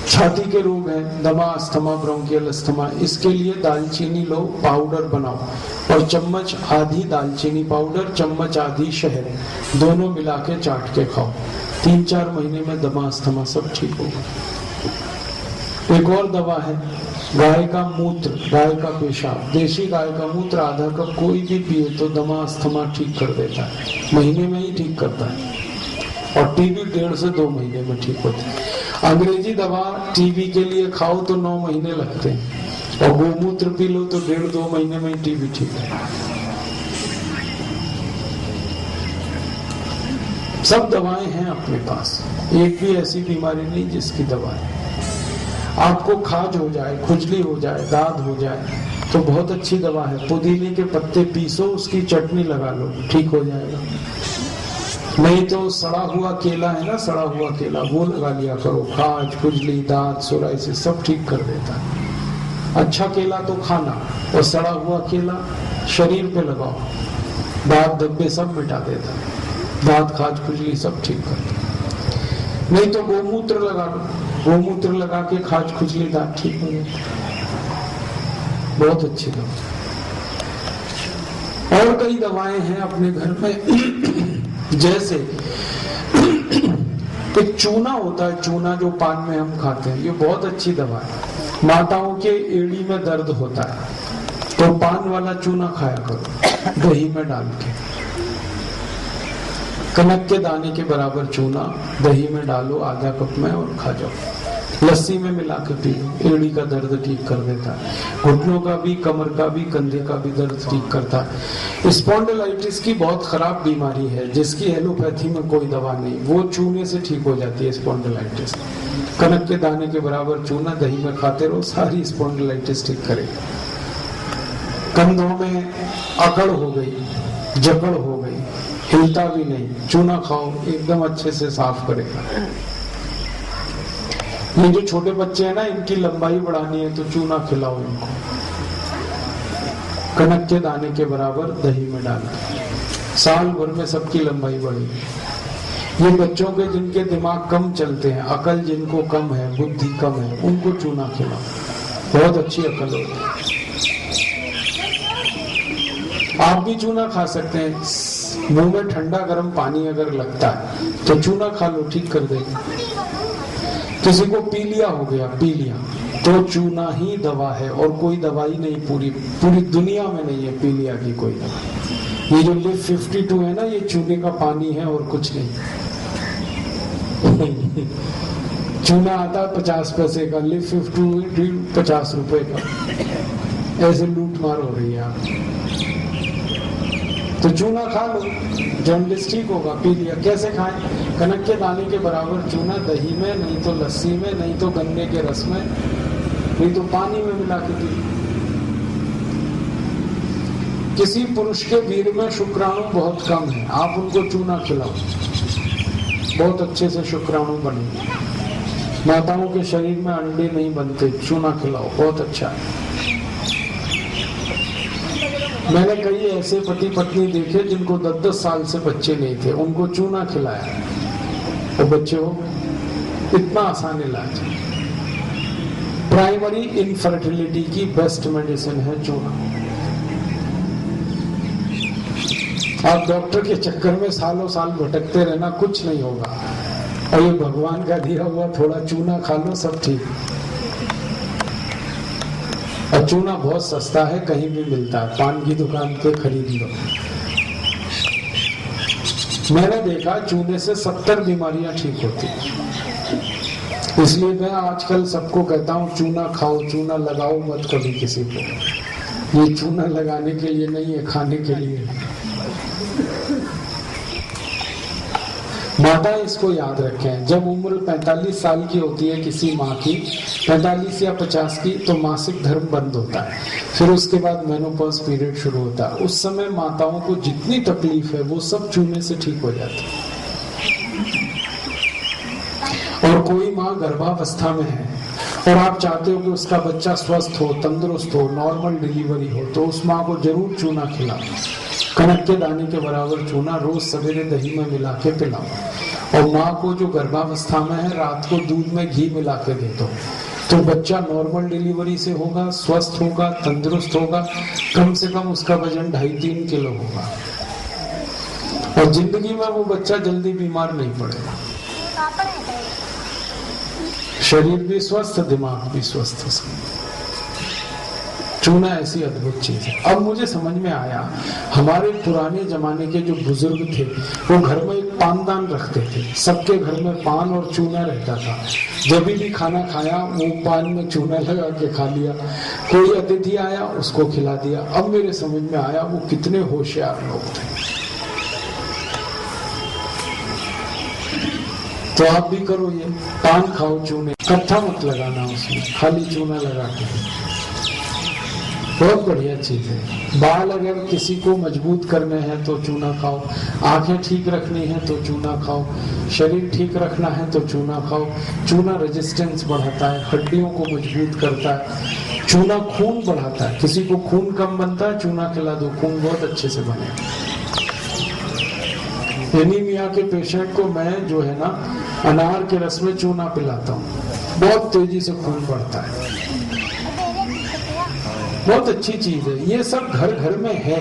छाती के रोग हैं, दमा, अस्थमा, ब्रोंकियल अस्थमा, इसके लिए दालचीनी लो, पाउडर बनाओ, और चम्मच आधी दालचीनी पाउडर, चम्मच आधी शहद, दोनों मिला के चाट के खाओ। 3-4 महीने में दमा, अस्थमा सब ठीक होगा। एक और दवा है, गाय का मूत्र, गाय का पेशाब, देशी गाय का मूत्र आधा कप कोई भी पिए तो दमा, अस्थमा ठीक कर देता है, महीने में ही ठीक करता है। और टीबी 1.5 से 2 महीने में ठीक होती है। अंग्रेजी दवा टीबी के लिए खाओ तो 9 महीने लगते हैं, और गोमूत्र पी लो तो 1.5-2 महीने में ही टीबी ठीक है। सब दवाएं हैं अपने पास, एक भी ऐसी बीमारी नहीं जिसकी दवा है। आपको खाज हो जाए, खुजली हो जाए, दाद हो जाए तो बहुत अच्छी दवा है, पुदीने के पत्ते पीसो, उसकी चटनी लगा लो, ठीक हो जाएगा। नहीं तो सड़ा हुआ केला है ना, सड़ा हुआ केला वो लगा लिया करो, खाज, खुजली, दांत, सोराइसिस सब ठीक कर देता है। अच्छा केला तो खाना, और सड़ा हुआ केला शरीर पे लगाओ, दांत धब्बे सब मिटा देता है, दांत, खाज, खुजली सब ठीक करता है। नहीं तो गोमूत्र लगा लो, गोमूत्र लगा के खाज, खुजली, दांत ठीक हो जाता है, बहुत अच्छी दवा। और कई दवाएं हैं अपने घर में जैसे एक चूना होता है, चूना जो पान में हम खाते हैं, ये बहुत अच्छी दवा है। माताओं के एड़ी में दर्द होता है तो पान वाला चूना खाया करो, दही में डाल के, कनक के दाने के बराबर चूना दही में डालो आधा कप में और खा जाओ, लस्सी में मिला के पी लो, एड़ी का दर्द ठीक कर देता है, घुटनों का भी, कमर का भी, कंधे का भी दर्द ठीक करता है। स्पॉन्डिलाइटिस की बहुत खराब बीमारी है जिसकी एलोपैथी में कोई दवा नहीं, वो चूने से ठीक हो जाती है स्पॉन्डिलाइटिस। कनक के दाने के बराबर चूना दही में खाते रहो, सारी स्पॉन्डिलाइटिस ठीक करेगा। कंधों में अकड़ हो गई, जकड़ हो गई, हिलता भी नहीं, चूना खाओ, एकदम अच्छे से साफ करेगा। ये जो छोटे बच्चे हैं ना, इनकी लंबाई बढ़ानी है तो चूना खिलाओ इनको। कनक के दाने के बराबर दही में डालकर साल भर में सबकी लंबाई बढ़ेगी। ये बच्चों के जिनके दिमाग कम चलते हैं, अकल जिनको कम है, बुद्धि कम है, उनको चूना खिलाओ, बहुत अच्छी अकल होती है। आप भी चूना खा सकते हैं। मुंह में ठंडा गर्म पानी अगर लगता है तो चूना खा लो, ठीक कर देगा। किसी को पीलिया हो गया, पीलिया तो चूना ही दवा है और कोई दवाई नहीं, पूरी दुनिया में नहीं है पीलिया की कोई दवा। ये जो लिव 52 है ना, ये चूने का पानी है और कुछ नहीं। चूना आता है 50 पैसे का, लिव 52 50 रुपए का। ऐसे लूट मार हो रही है आप। तो चूना खा लो, जॉन्डिस ठीक होगा। पीलिया कैसे खाएं? कनक के दाने के बराबर चूना दही में, नहीं तो लस्सी में, नहीं तो गन्ने के रस में, नहीं तो पानी में मिला के पी। किसी पुरुष के वीर में शुक्राणु बहुत कम है, आप उनको चूना खिलाओ, बहुत अच्छे से शुक्राणु बनेंगे। माताओं के शरीर में अंडे नहीं बनते, चूना खिलाओ, बहुत अच्छा है। मैंने कई ऐसे पति पत्नी देखे जिनको 10-10 साल से बच्चे नहीं थे, उनको चूना खिलाया और बच्चे हो गए। इतना आसान इलाज है। प्राइमरी इनफर्टिलिटी की बेस्ट मेडिसिन है चूना। आप डॉक्टर के चक्कर में सालों साल भटकते रहना, कुछ नहीं होगा। और ये भगवान का दिया हुआ थोड़ा चूना खा लो, सब ठीक। और चूना बहुत सस्ता है, कहीं भी मिलता है, पान की दुकान पे खरीद लो। मैंने देखा चूने से 70 बीमारियां ठीक होती। इसलिए मैं आजकल सबको कहता हूँ चूना खाओ, चूना लगाओ मत कभी किसी को। ये चूना लगाने के लिए नहीं है, खाने के लिए। माता इसको याद रखें, जब उम्र 45 साल की होती है किसी माँ की, 45 या 50 की, तो मासिक धर्म बंद होता है। फिर उसके बाद मेनोपॉज पीरियड शुरू होता है। उस समय माताओं को जितनी तकलीफ है वो सब चूने से ठीक हो जाती है। और कोई माँ गर्भावस्था में है और आप चाहते हो कि उसका बच्चा स्वस्थ हो, तंदुरुस्त हो, नॉर्मल डिलीवरी हो, तो उस माँ को जरूर चूना खिलाओ। कनक के दाने के बराबर चूना रोज सवेरे दही में मिला के पिलाओ। और माँ को जो गर्भावस्था में है, रात को दूध में घी मिला के दे दो, तो बच्चा नॉर्मल डिलीवरी से होगा, स्वस्थ होगा, तंदुरुस्त होगा। कम से कम उसका वजन 2.5-3 किलो होगा और जिंदगी में वो बच्चा जल्दी बीमार नहीं पड़ेगा। शरीर भी स्वस्थ, दिमाग भी स्वस्थ हो सकता। चूना ऐसी अद्भुत चीज है। अब मुझे समझ में आया, हमारे पुराने जमाने के जो बुजुर्ग थे वो घर में एक पानदान रखते थे। सबके घर में पान और चूना रहता था। जब भी खाना खाया वो पान में चूना लगा के खा लिया। कोई अतिथि आया उसको खिला दिया। अब मेरे समझ में आया वो कितने होशियार लोग थे। तो आप भी करो ये, पान खाओ, चूने, कत्था मत लगाना उसमें, खाली चूना लगा के। बहुत बढ़िया चीज है। बाल अगर किसी को मजबूत करने हैं तो चूना खाओ, आंखें ठीक रखनी है तो चूना खाओ, शरीर ठीक रखना है तो चूना खाओ। चूना रेजिस्टेंस बढ़ाता है, हड्डियों को मजबूत करता है। चूना खून बढ़ाता है, किसी को खून कम बनता है, चूना खिला दो, खून बहुत अच्छे से बनेगा। एनीमिया के पेशेंट को मैं जो है ना अनार के रस में चूना पिलाता हूँ, बहुत तेजी से खून बढ़ता है। बहुत अच्छी चीज है। ये सब घर घर में है,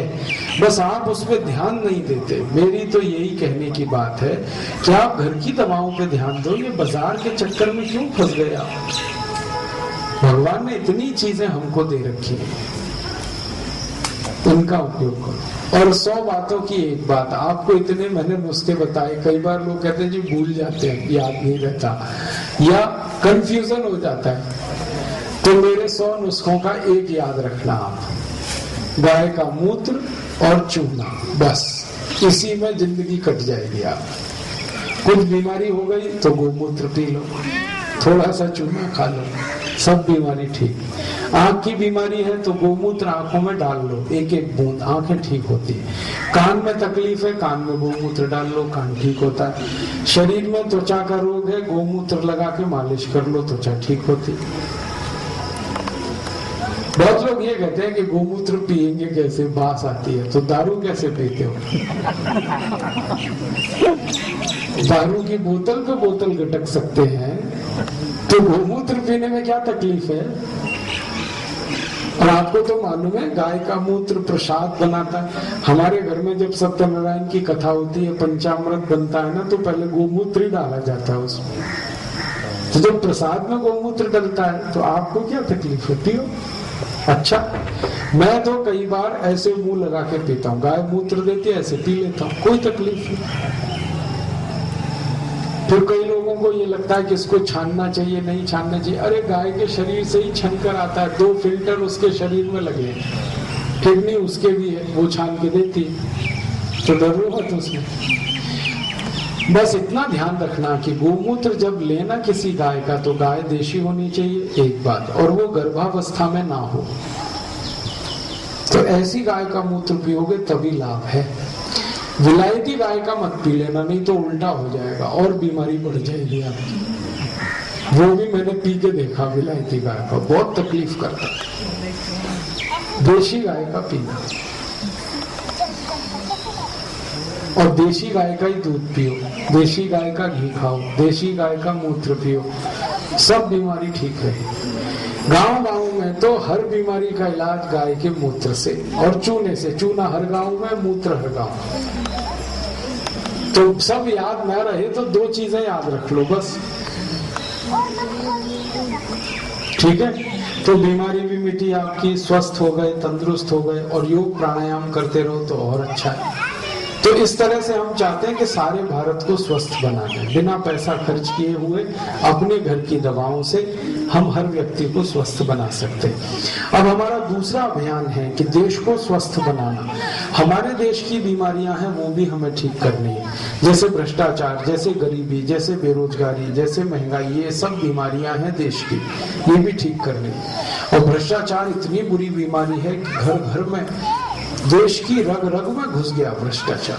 बस आप उस पर ध्यान नहीं देते। मेरी तो यही कहने की बात है कि आप घर की दवाओं पे ध्यान दो, ये बाजार के चक्कर में क्यों फंस गए आप? भगवान ने इतनी चीजें हमको दे रखी है, उनका उपयोग करो। और 100 बातों की एक बात, आपको इतने मैंने नुस्खे बताए, कई बार लोग कहते हैं जी भूल जाते हैं, याद नहीं रहता या कंफ्यूजन हो जाता है, तो मेरे 100 नुस्खों का एक याद रखना आप, गाय का मूत्र और चूना, बस इसी में जिंदगी कट जाएगी। आप कुछ बीमारी हो गई तो गोमूत्र पी लो, थोड़ा सा चूना खा लो, सब बीमारी ठीक। आंख की बीमारी है तो गोमूत्र आंखों में डाल लो, 1-1 बूंद, आंखें ठीक होती है। कान में तकलीफ है, कान में गोमूत्र डाल लो, कान ठीक होता है। शरीर में त्वचा का रोग है, गोमूत्र लगा के मालिश कर लो, त्वचा ठीक होती है। बहुत लोग ये कहते हैं कि गोमूत्र पिएंगे कैसे, बास आती है, तो दारू कैसे पीते हो? दारू की बोतल पे बोतल गटक सकते हैं, तो गोमूत्र पीने में क्या तकलीफ है? और आपको तो मालूम है गाय का मूत्र प्रसाद बनाता है। हमारे घर में जब सत्यनारायण की कथा होती है, पंचामृत बनता है ना, तो पहले गोमूत्र ही डाला जाता है उसमें। तो जब प्रसाद में गोमूत्र डलता है तो आपको क्या तकलीफ होती हो? अच्छा, मैं तो कई बार ऐसे मुंह लगा के पीता हूँ, गाय मूत्र देती है ऐसे पी लेता हूँ, कोई तकलीफ नहीं। फिर कई लोगों को ये लगता है कि इसको छानना चाहिए, नहीं छानना चाहिए। अरे गाय के शरीर से ही छन कर आता है, 2 फिल्टर उसके शरीर में लगे, किडनी उसके भी है, वो छान के देती है, तो डरो मत उसमें। बस इतना ध्यान रखना कि गोमूत्र जब लेना किसी गाय का, तो गाय देशी होनी चाहिए एक बात, और वो गर्भावस्था में ना हो। तो ऐसी गाय का मूत्र पियोगे तभी लाभ है। विलायती गाय का मत पी लेना, नहीं तो उल्टा हो जाएगा और बीमारी बढ़ जाएगी आपकी। वो भी मैंने पी के देखा, विलायती गाय का बहुत तकलीफ करता है। देशी गाय का पीना, और देशी गाय का ही दूध पियो, देशी गाय का घी खाओ, देशी गाय का मूत्र पियो, सब बीमारी ठीक है। गांव में तो हर बीमारी का इलाज गाय के मूत्र से और चूने से। चूना हर गांव में, मूत्र हर गांव में। तो सब याद ना रहे तो 2 चीजें याद रख लो बस, ठीक है? तो बीमारी भी मिटी आपकी, स्वस्थ हो गए, तंदुरुस्त हो गए, और योग प्राणायाम करते रहो तो और अच्छा है। तो इस तरह से हम चाहते हैं कि सारे भारत को स्वस्थ बना दें, बिना पैसा खर्च किए हुए अपने घर की दवाओं से हम हर व्यक्ति को स्वस्थ बना सकते हैं। अब हमारा दूसरा अभियान है कि देश को स्वस्थ बनाना। हमारे देश की बीमारियां हैं, वो भी हमें ठीक करनी है, जैसे भ्रष्टाचार, जैसे गरीबी, जैसे बेरोजगारी, जैसे महंगाई, ये सब बीमारियां हैं देश की, ये भी ठीक करनी है। और भ्रष्टाचार इतनी बुरी बीमारी है कि घर घर में, देश की रग रग में घुस गया भ्रष्टाचार।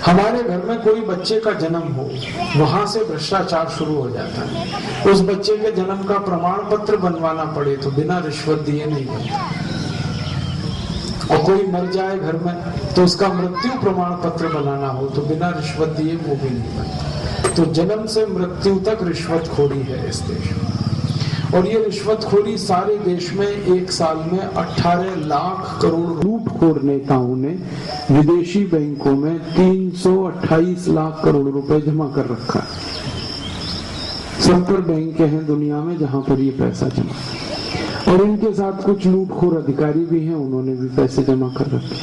हमारे घर में कोई बच्चे का जन्म हो, वहां से भ्रष्टाचार शुरू हो जाता है। उस बच्चे के जन्म का प्रमाण पत्र बनवाना पड़े तो बिना रिश्वत दिए नहीं बनता। और कोई मर जाए घर में तो उसका मृत्यु प्रमाण पत्र बनाना हो तो बिना रिश्वत दिए वो भी नहीं बनता। तो जन्म से मृत्यु तक रिश्वतखोरी है इस देश में। और ये रिश्वतखोरी सारे देश में एक साल में 18 लाख करोड़ लूटखोर नेताओं ने विदेशी बैंकों में 328 लाख करोड़ रुपए जमा कर रखा है। 70 बैंक हैं दुनिया में जहां पर ये पैसा जमा, और इनके साथ कुछ लूटखोर अधिकारी भी हैं, उन्होंने भी पैसे जमा कर रखे।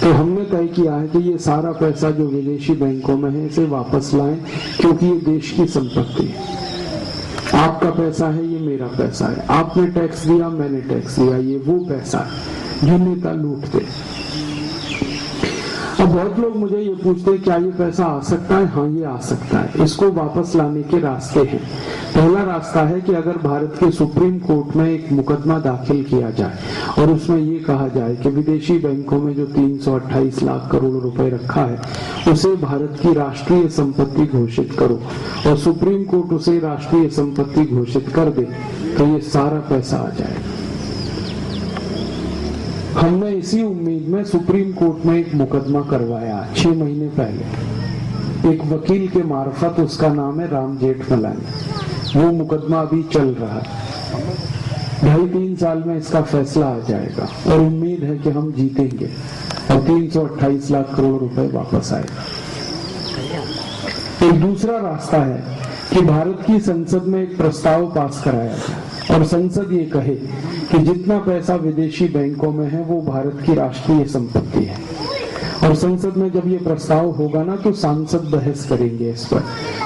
तो हमने तय किया है कि ये सारा पैसा जो विदेशी बैंकों में है इसे वापस लाएं, क्योंकि ये देश की संपत्ति है। आपका पैसा है, ये मेरा पैसा है, आपने टैक्स दिया, मैंने टैक्स दिया, ये वो पैसा है जो नेता लूटते। अब बहुत लोग मुझे ये पूछते हैं क्या ये पैसा आ सकता है? हाँ, ये आ सकता है। इसको वापस लाने के रास्ते हैं। पहला रास्ता है कि अगर भारत के सुप्रीम कोर्ट में एक मुकदमा दाखिल किया जाए और उसमें ये कहा जाए कि विदेशी बैंकों में जो 328 लाख करोड़ रुपए रखा है उसे भारत की राष्ट्रीय संपत्ति घोषित करो, और सुप्रीम कोर्ट उसे राष्ट्रीय संपत्ति घोषित कर दे, तो ये सारा पैसा आ जाएगा। हमने इसी उम्मीद में सुप्रीम कोर्ट में एक मुकदमा करवाया 6 महीने पहले, एक वकील के मार्फत। उसका नाम है राम जेठमलानी। वो मुकदमा अभी चल रहा है। 2.5-3 साल में इसका फैसला आ जाएगा और उम्मीद है कि हम जीतेंगे और 328 लाख करोड़ रुपए वापस आएगा। एक दूसरा रास्ता है कि भारत की संसद में एक प्रस्ताव पास कराया जाए और संसद ये कहे कि जितना पैसा विदेशी बैंकों में है वो भारत की राष्ट्रीय संपत्ति है। और संसद में जब ये प्रस्ताव होगा ना तो सांसद बहस करेंगे इस पर।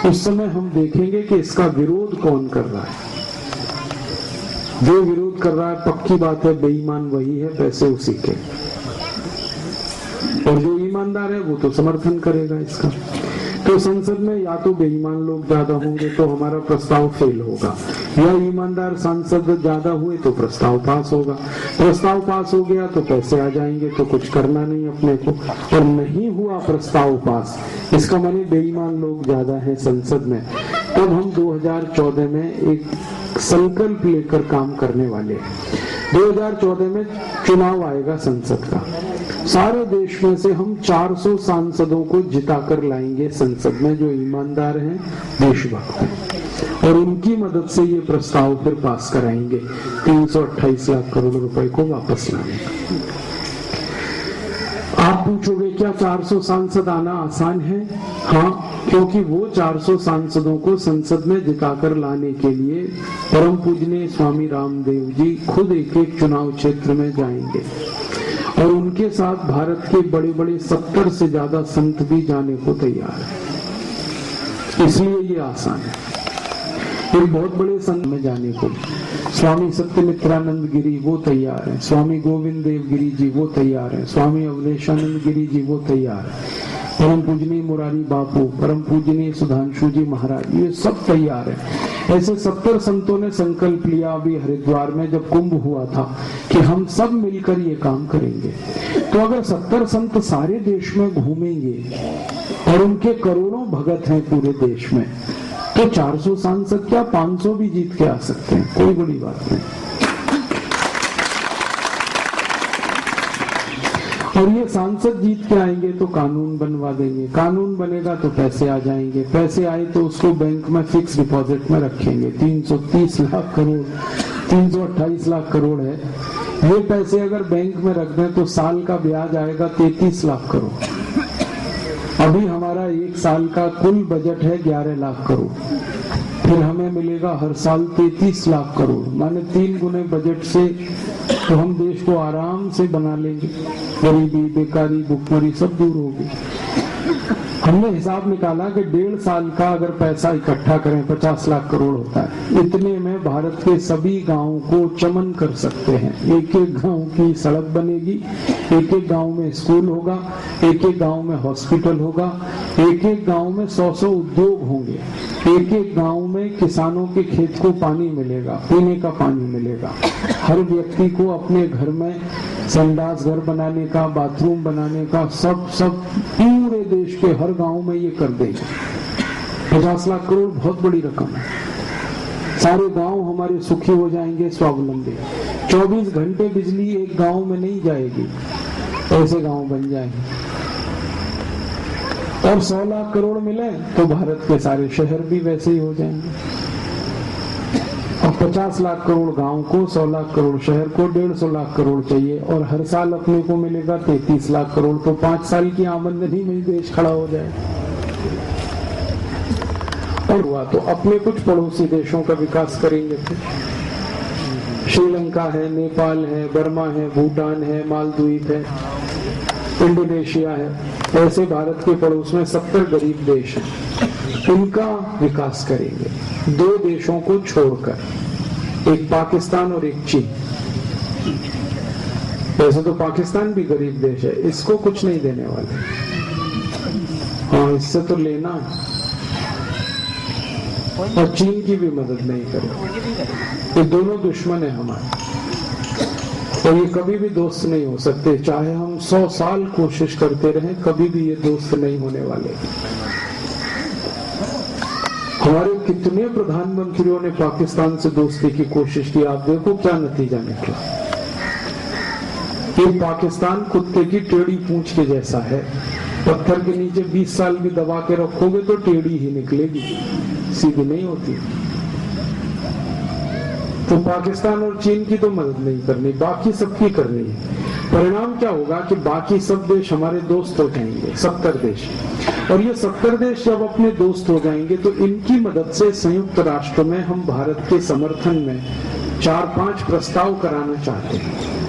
उस समय हम देखेंगे कि इसका विरोध कौन कर रहा है। जो विरोध कर रहा है पक्की बात है बेईमान वही है, पैसे उसी के, और जो ईमानदार है वो तो समर्थन करेगा इसका। तो संसद में या तो बेईमान लोग ज्यादा होंगे तो हमारा प्रस्ताव फेल होगा, या ईमानदार सांसद ज्यादा हुए तो प्रस्ताव पास होगा। प्रस्ताव पास हो गया तो पैसे आ जाएंगे, तो कुछ करना नहीं अपने को। और नहीं हुआ प्रस्ताव पास, इसका माने बेईमान लोग ज्यादा हैं संसद में, तब हम 2014 में एक संकल्प लेकर काम करने वाले। 2014 में चुनाव आएगा संसद का। सारे देश में से हम 400 सांसदों को जिताकर लाएंगे संसद में, जो ईमानदार हैं, देशभक्त हैं, और उनकी मदद से ये प्रस्ताव फिर पास कराएंगे 328 लाख करोड़ रुपए को वापस लाने का। आप पूछोगे क्या 400 सांसद आना आसान है? हाँ, क्योंकि वो 400 सांसदों को संसद में जिताकर लाने के लिए परम पूजनीय स्वामी रामदेव जी खुद एक एक चुनाव क्षेत्र में जाएंगे, और उनके साथ भारत के बड़े बड़े 70 से ज्यादा संत भी जाने को तैयार है। इसलिए ये आसान है। एक बहुत बड़े संत में जाने को स्वामी सत्यमित्रानंद गिरी वो तैयार है, स्वामी गोविंद देव गिरी जी वो तैयार है, स्वामी अवधेशानंद गिरी जी वो तैयार है, परम पूजनीय मुरारी बापू, परम पूजनीय सुधांशु जी महाराज, ये सब तैयार है। ऐसे 70 संतों ने संकल्प लिया अभी हरिद्वार में जब कुंभ हुआ था कि हम सब मिलकर ये काम करेंगे। तो अगर 70 संत सारे देश में घूमेंगे और उनके करोड़ों भगत हैं पूरे देश में, तो 400 सांसद क्या 500 भी जीत के आ सकते हैं, कोई बड़ी बात नहीं। और ये सांसद जीत के आएंगे तो कानून बनवा देंगे, कानून बनेगा तो पैसे आ जाएंगे, पैसे आए तो उसको बैंक में फिक्स डिपॉजिट में रखेंगे। 330 लाख करोड़ 328 लाख करोड़ है, ये पैसे अगर बैंक में रख दें तो साल का ब्याज आएगा 33 लाख करोड़। अभी हमारा एक साल का कुल बजट है 11 लाख करोड़, फिर हमें मिलेगा हर साल 33 लाख करोड़, माने 3 गुने बजट से तो हम देश को आराम से बना लेंगे। गरीबी, बेकारी, भुखमरी सब दूर होगी। हमने हिसाब निकाला कि 1.5 साल का अगर पैसा इकट्ठा करें 50 लाख करोड़ होता है। इतने में भारत के सभी गांवों को चमन कर सकते हैं। एक एक गांव की सड़क बनेगी, एक एक गांव में स्कूल होगा, एक एक गांव में हॉस्पिटल होगा, एक एक गांव में 100 उद्योग होंगे, एक एक गांव में किसानों के खेत को पानी मिलेगा, पीने का पानी मिलेगा। हर व्यक्ति को अपने घर में संडास घर बनाने का, बाथरूम बनाने का, सब पूरे देश के हर गांव में ये कर देंगे। 50 लाख करोड़ बहुत बड़ी रकम है। सारे गांव हमारे सुखी हो जाएंगे, स्वावलंबी। 24 घंटे बिजली एक गांव में नहीं जाएगी, ऐसे गांव बन जाएंगे। और 100 लाख करोड़ मिले तो भारत के सारे शहर भी वैसे ही हो जाएंगे। और 50 लाख करोड़ गांव को, 100 लाख करोड़ शहर को, 150 लाख करोड़ चाहिए, और हर साल अपने को मिलेगा 33 लाख करोड़। तो 5 साल की आमदनी में देश खड़ा हो जाए। और हुआ तो अपने कुछ पड़ोसी देशों का विकास करेंगे। श्रीलंका है, नेपाल है, बर्मा है, भूटान है, मालदीव है, इंडोनेशिया है। ऐसे भारत के पड़ोस में 70 गरीब देश हैं, उनका विकास करेंगे। 2 देशों को छोड़कर, एक पाकिस्तान और एक चीन। वैसे तो पाकिस्तान भी गरीब देश है, इसको कुछ नहीं देने वाले। हाँ, इससे तो लेना, और चीन की भी मदद नहीं करें। ये दोनों दुश्मन है हमारे, और ये कभी भी दोस्त नहीं हो सकते। चाहे हम 100 साल कोशिश करते रहें, कभी भी ये दोस्त नहीं होने वाले। हमारे कितने प्रधानमंत्रियों ने पाकिस्तान से दोस्ती की कोशिश की, आप देखो क्या नतीजा निकला। ये पाकिस्तान कुत्ते की टेढ़ी पूंछ के जैसा है। पत्थर के नीचे 20 साल भी दबा के रखोगे तो टेढ़ी ही निकलेगी, सीधी नहीं होती। तो पाकिस्तान और चीन की तो मदद नहीं करनी, बाकी सबकी करनी है। परिणाम क्या होगा कि बाकी सब देश हमारे दोस्त हो जाएंगे, 70 देश। और ये 70 देश जब अपने दोस्त हो जाएंगे तो इनकी मदद से संयुक्त राष्ट्र में हम भारत के समर्थन में 4-5 प्रस्ताव कराना चाहते हैं।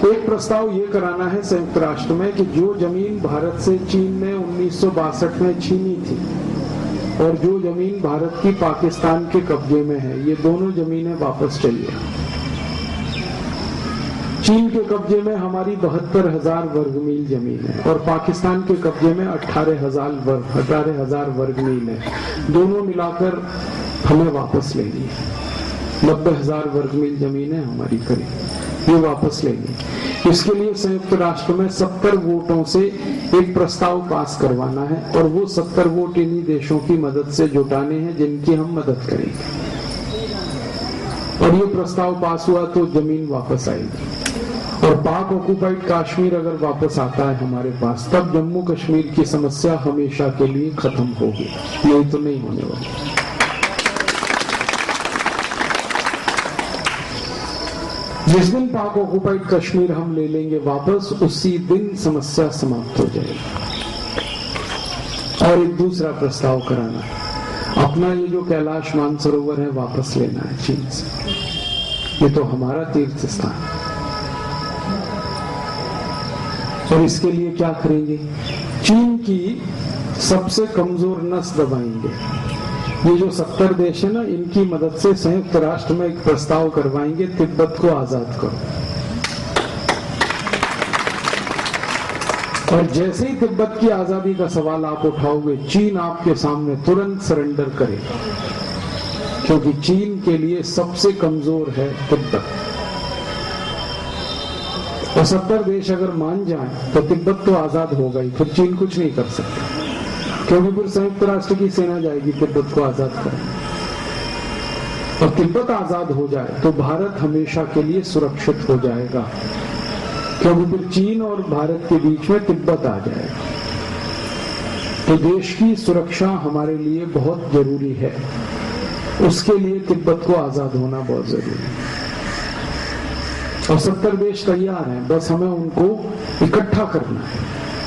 एक प्रस्ताव ये कराना है संयुक्त राष्ट्र में कि जो जमीन भारत से चीन ने 1962 में छीनी थी और जो जमीन भारत की पाकिस्तान के कब्जे में है, ये दोनों जमीनें वापस चाहिए। चीन के कब्जे में हमारी 72,000 वर्ग मील जमीन है और पाकिस्तान के कब्जे में 18,000 वर्ग मील है। दोनों मिलाकर हमें वापस लेनी है। 90,000 वर्ग मील जमीन है हमारी करीब, ये वापस लेंगे। इसके लिए संयुक्त राष्ट्र में 70 वोटों से एक प्रस्ताव पास करवाना है और वो 70 वोट इन्हीं देशों की मदद से जुटाने हैं जिनकी हम मदद करेंगे। और ये प्रस्ताव पास हुआ तो जमीन वापस आएगी। और पाक ऑक्युपाइड कश्मीर अगर वापस आता है हमारे पास, तब जम्मू कश्मीर की समस्या हमेशा के लिए खत्म होगी। नहीं तो नहीं होने वाली। जिस दिन पाक ऑक्युपाइड कश्मीर हम ले लेंगे वापस, उसी दिन समस्या समाप्त हो जाएगी। और एक दूसरा प्रस्ताव कराना है, अपना ये जो कैलाश मानसरोवर है वापस लेना है चीन से। ये तो हमारा तीर्थ स्थान है। और इसके लिए क्या करेंगे? चीन की सबसे कमजोर नस दबाएंगे। ये जो 70 देश है ना, इनकी मदद से संयुक्त राष्ट्र में एक प्रस्ताव करवाएंगे, तिब्बत को आजाद करो। और जैसे ही तिब्बत की आजादी का सवाल आप उठाओगे, चीन आपके सामने तुरंत सरेंडर करेगा, क्योंकि चीन के लिए सबसे कमजोर है तिब्बत। और 70 देश अगर मान जाएं तो तिब्बत तो आजाद होगा ही, फिर चीन कुछ नहीं कर सकता, क्योंकि फिर संयुक्त राष्ट्र की सेना जाएगी तिब्बत को आजाद करने। और तिब्बत आजाद हो जाए तो भारत हमेशा के लिए सुरक्षित हो जाएगा, क्योंकि फिर चीन और भारत के बीच में तिब्बत आ जाएगा। तो देश की सुरक्षा हमारे लिए बहुत जरूरी है। उसके लिए तिब्बत को आजाद होना बहुत जरूरी है। और 70 देश तैयार हैं, बस हमें उनको इकट्ठा करना है।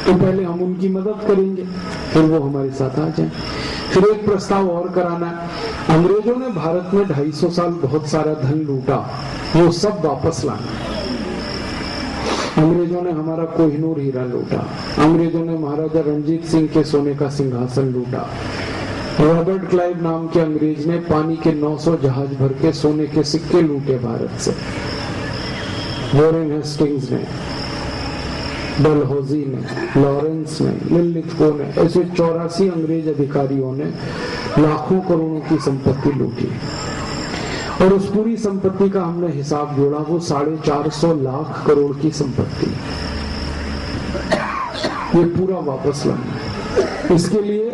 तो पहले हम उनकी मदद करेंगे, फिर वो हमारे साथ आ जाए। फिर एक प्रस्ताव और कराना है। अंग्रेजों ने भारत में 250 साल बहुत सारा धन लूटा, वो सब वापस लाना है। अंग्रेजों ने हमारा कोहिनूर हीरा लूटा, अंग्रेजों ने महाराजा रणजीत सिंह के सोने का सिंहासन लूटा, रॉबर्ट क्लाइव नाम के अंग्रेज ने पानी के 900 जहाज भर के सोने के सिक्के लूटे भारत से, वॉरेन हेस्टिंग्स ने, डलहौजी ने, लॉरेंस ने, लिलिथगो ने, ऐसे 84 अंग्रेज अधिकारियों ने लाखों करोड़ों की संपत्ति लूटी। और उस पूरी संपत्ति का हमने हिसाब जोड़ा, वो 450 लाख करोड़ की संपत्ति। ये पूरा वापस लाना है। इसके लिए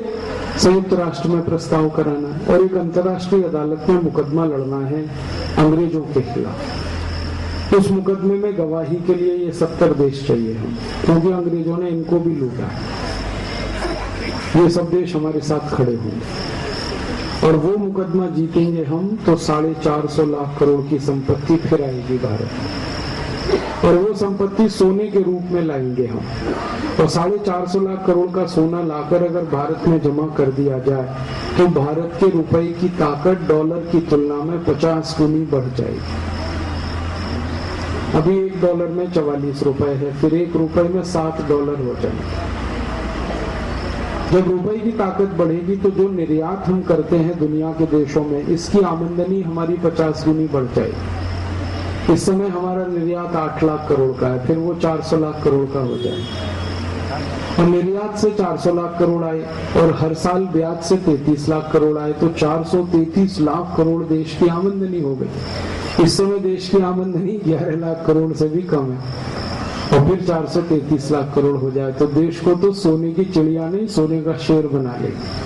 संयुक्त राष्ट्र में प्रस्ताव कराना है और एक अंतर्राष्ट्रीय अदालत में मुकदमा लड़ना है अंग्रेजों के खिलाफ। उस मुकदमे में गवाही के लिए ये 70 देश चाहिए हम, क्योंकि अंग्रेजों ने इनको भी लूटा है। ये सब देश हमारे साथ खड़े होंगे और वो मुकदमा जीतेंगे हम तो 450 लाख करोड़ की संपत्ति फिर आएगी भारत में। और वो संपत्ति सोने के रूप में लाएंगे हम। और 450 लाख करोड़ का सोना लाकर अगर भारत में जमा कर दिया जाए तो भारत के रुपए की ताकत डॉलर की तुलना में 50 गुनी बढ़ जाएगी। अभी $1 में 44 रुपए है, फिर $1 में $7 हो जाएंगे। जब रुपए की ताकत बढ़ेगी तो जो निर्यात हम करते हैं दुनिया के देशों में, इसकी आमदनी हमारी 50 गुनी बढ़ जाएगी। इस समय हमारा निर्यात 8 लाख करोड़ का है, फिर वो 400 लाख करोड़ का हो जाएगा। और निर्यात से 400 लाख करोड़ आए और हर साल ब्याज से 33 लाख करोड़ आए तो 433 लाख करोड़ देश की आमदनी हो गई। इस समय देश की आमदनी 11 लाख करोड़ से भी कम है। और फिर 433 लाख करोड़ हो जाए तो देश को तो सोने की चिड़िया नहीं, सोने का शेर बना लेगी।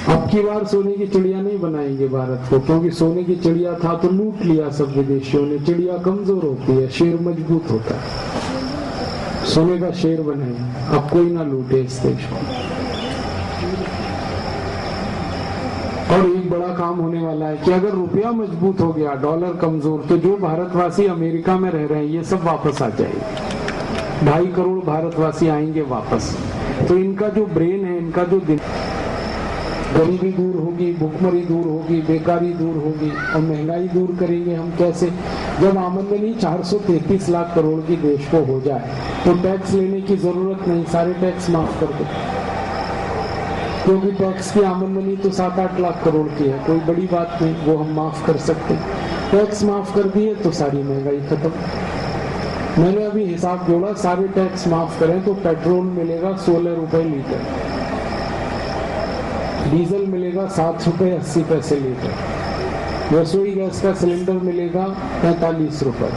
अब की बार सोने की चिड़िया नहीं बनाएंगे भारत को, क्योंकि सोने की चिड़िया था तो लूट लिया सब विदेशियों ने। चिड़िया कमजोर होती है, शेर मजबूत होता है। सोने का शेर बनाएंगे, अब कोई ना लूटे इस देश को। और एक बड़ा काम होने वाला है कि अगर रुपया मजबूत हो गया, डॉलर कमजोर, तो जो भारतवासी अमेरिका में रह रहे हैं ये सब वापस आ जाएंगे। 2.5 करोड़ भारतवासी आएंगे वापस। तो इनका जो ब्रेन है, इनका जो दिन, गरीबी दूर होगी, भुखमरी दूर होगी, बेकारी दूर होगी। और महंगाई दूर करेंगे हम कैसे? जब आमदनी 433 लाख करोड़ की देश को हो जाए तो टैक्स लेने की जरूरत नहीं, सारे टैक्स माफ कर दो, क्योंकि टैक्स की आमदनी तो 7-8 लाख करोड़ की है, कोई बड़ी बात नहीं, वो हम माफ कर सकते। टैक्स माफ कर दिए तो सारी महंगाई खत्म। मैंने अभी हिसाब जोड़ा, सारे टैक्स माफ करें तो पेट्रोल मिलेगा 16 रुपए लीटर, डीजल मिलेगा 7 रुपए 80 पैसे लीटर, रसोई गैस का सिलेंडर मिलेगा 45 रुपए,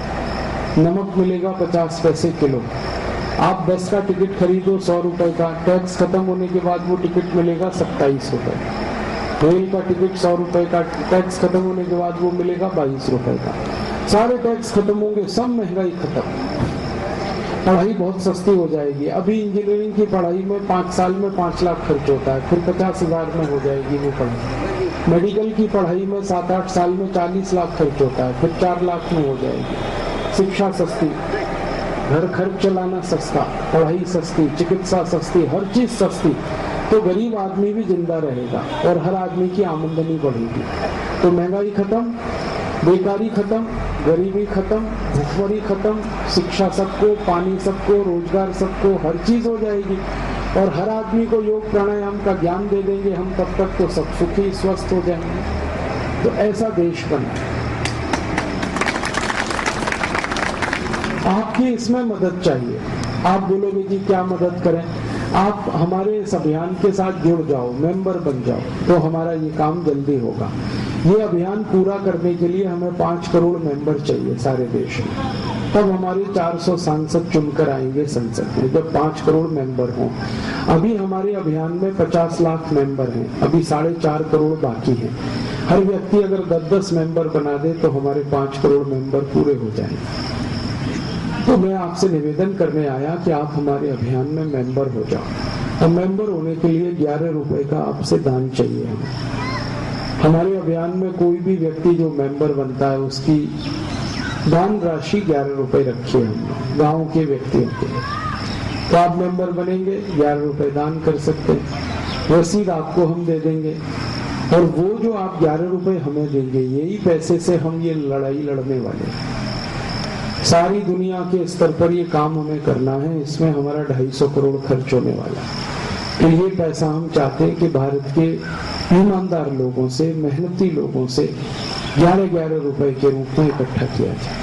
नमक मिलेगा 50 पैसे किलो। आप बस का टिकट खरीदो 100 रुपए का, टैक्स खत्म होने के बाद वो टिकट मिलेगा 27 रुपए। रेल का टिकट 100 रुपए का, टैक्स खत्म होने के बाद वो मिलेगा 22 रुपए का। सारे टैक्स खत्म होंगे, सब महंगाई खत्म, पढ़ाई बहुत सस्ती हो जाएगी। अभी इंजीनियरिंग की पढ़ाई में 5 साल में 5 लाख खर्च होता है, फिर 50,000 में हो जाएगी वो पढ़ाई। मेडिकल की पढ़ाई में 7-8 साल में 40 लाख खर्च होता है, फिर 4 लाख में हो जाएगी। शिक्षा सस्ती, घर खर्च चलाना सस्ता, पढ़ाई सस्ती, चिकित्सा सस्ती, हर चीज सस्ती, तो गरीब आदमी भी जिंदा रहेगा और हर आदमी की आमदनी बढ़ेगी। तो महंगाई खत्म, बेकारी खत्म, गरीबी खत्म, भुखमरी खत्म, शिक्षा सबको, पानी सबको, रोजगार सबको, हर चीज हो जाएगी और हर आदमी को योग प्राणायाम का ज्ञान दे देंगे हम, तब तक तो सब सुखी स्वस्थ हो जाएंगे। तो ऐसा देश बना। आपकी इसमें मदद चाहिए। आप बोलोगे जी क्या मदद करें? आप हमारे इस अभियान के साथ जुड़ जाओ, मेंबर बन जाओ, तो हमारा ये काम जल्दी होगा। ये अभियान पूरा करने के लिए हमें 5 करोड़ मेंबर चाहिए सारे देश में, तब हमारे 400 सांसद चुनकर आएंगे संसद में, जब 5 करोड़ मेंबर हों। अभी हमारे अभियान में 50 लाख मेंबर हैं, अभी 4.5 करोड़ बाकी हैं। हर व्यक्ति अगर 10-10 मेंबर बना दे तो हमारे 5 करोड़ मेंबर पूरे हो जाएंगे। तो मैं आपसे निवेदन करने आया कि आप हमारे अभियान में मेंबर हो जाओ। और मेंबर होने के लिए 11 रुपए का आपसे दान चाहिए हमें। हमारे अभियान में कोई भी व्यक्ति जो मेंबर बनता है उसकी दान राशि 11 रुपए रखी है हमने, गांव के व्यक्तियों के। तो आप मेंबर बनेंगे, 11 रुपए दान कर सकते हैं, रसीद आपको हम दे देंगे और वो जो आप 11 रुपए हमें देंगे, यही पैसे से हम ये लड़ाई लड़ने वाले हैं। सारी दुनिया के स्तर पर ये काम हमें करना है, इसमें हमारा 250 करोड़ खर्च होने वाला है। तो ये पैसा हम चाहते हैं कि भारत के ईमानदार लोगों से, मेहनती लोगों से 11-11 रुपए के रूप में इकट्ठा किया जाए।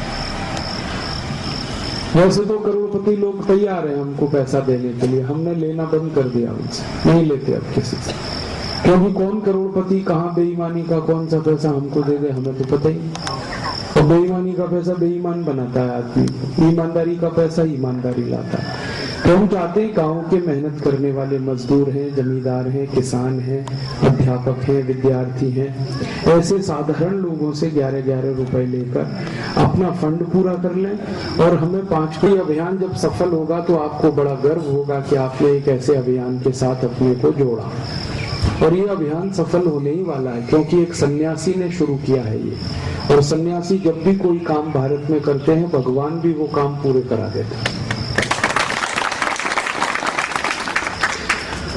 वैसे तो करोड़पति लोग तैयार हैं हमको पैसा देने के लिए, हमने लेना बंद कर दिया उनसे, नहीं लेते अब किसी से, क्योंकि कौन करोड़पति कहाँ बेईमानी का कौन सा पैसा हमको दे दे हमें तो पता ही नहीं। और बेईमानी का पैसा बेईमान बनाता है आदमी, ईमानदारी का पैसा ईमानदारी लाता है। तो हम चाहते हैं गाँव के मेहनत करने वाले मजदूर हैं, जमींदार हैं, किसान हैं, अध्यापक हैं, विद्यार्थी हैं, ऐसे साधारण लोगों से 11-11 रुपए लेकर अपना फंड पूरा कर लें। और हमें 5 का अभियान जब सफल होगा तो आपको बड़ा गर्व होगा कि आपने एक ऐसे अभियान के साथ अपने को जोड़ा। और ये अभियान सफल होने ही वाला है, क्योंकि एक सन्यासी ने शुरू किया है ये। और सन्यासी जब भी कोई काम भारत में करते हैं, भगवान भी वो काम पूरे करा देते हैं।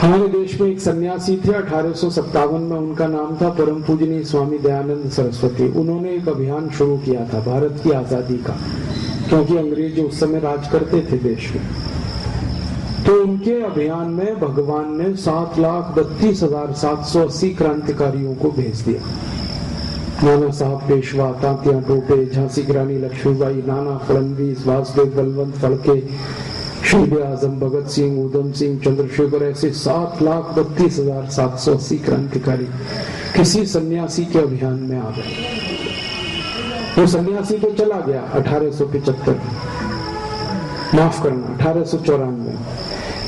हमारे देश में एक सन्यासी थे 1857 में, उनका नाम था परम पूजनीय स्वामी दयानंद सरस्वती। उन्होंने एक अभियान शुरू किया था भारत की आजादी का, क्योंकि अंग्रेज उस समय राज करते थे देश में। तो उनके अभियान में भगवान ने 7,32,780 क्रांतिकारियों को भेज दिया। नाना साहब पेशवा, तात्या टोपे, झांसी की रानी लक्ष्मीबाई, नाना फडणवीस, वासुदेव बलवंत फड़के, शहीद आजम भगत सिंह, उधम सिंह, चंद्रशेखर, ऐसे 7,32,780 क्रांतिकारी किसी सन्यासी के अभियान में आ गए। वो सन्यासी तो चला गया 1875, माफ करना 1894,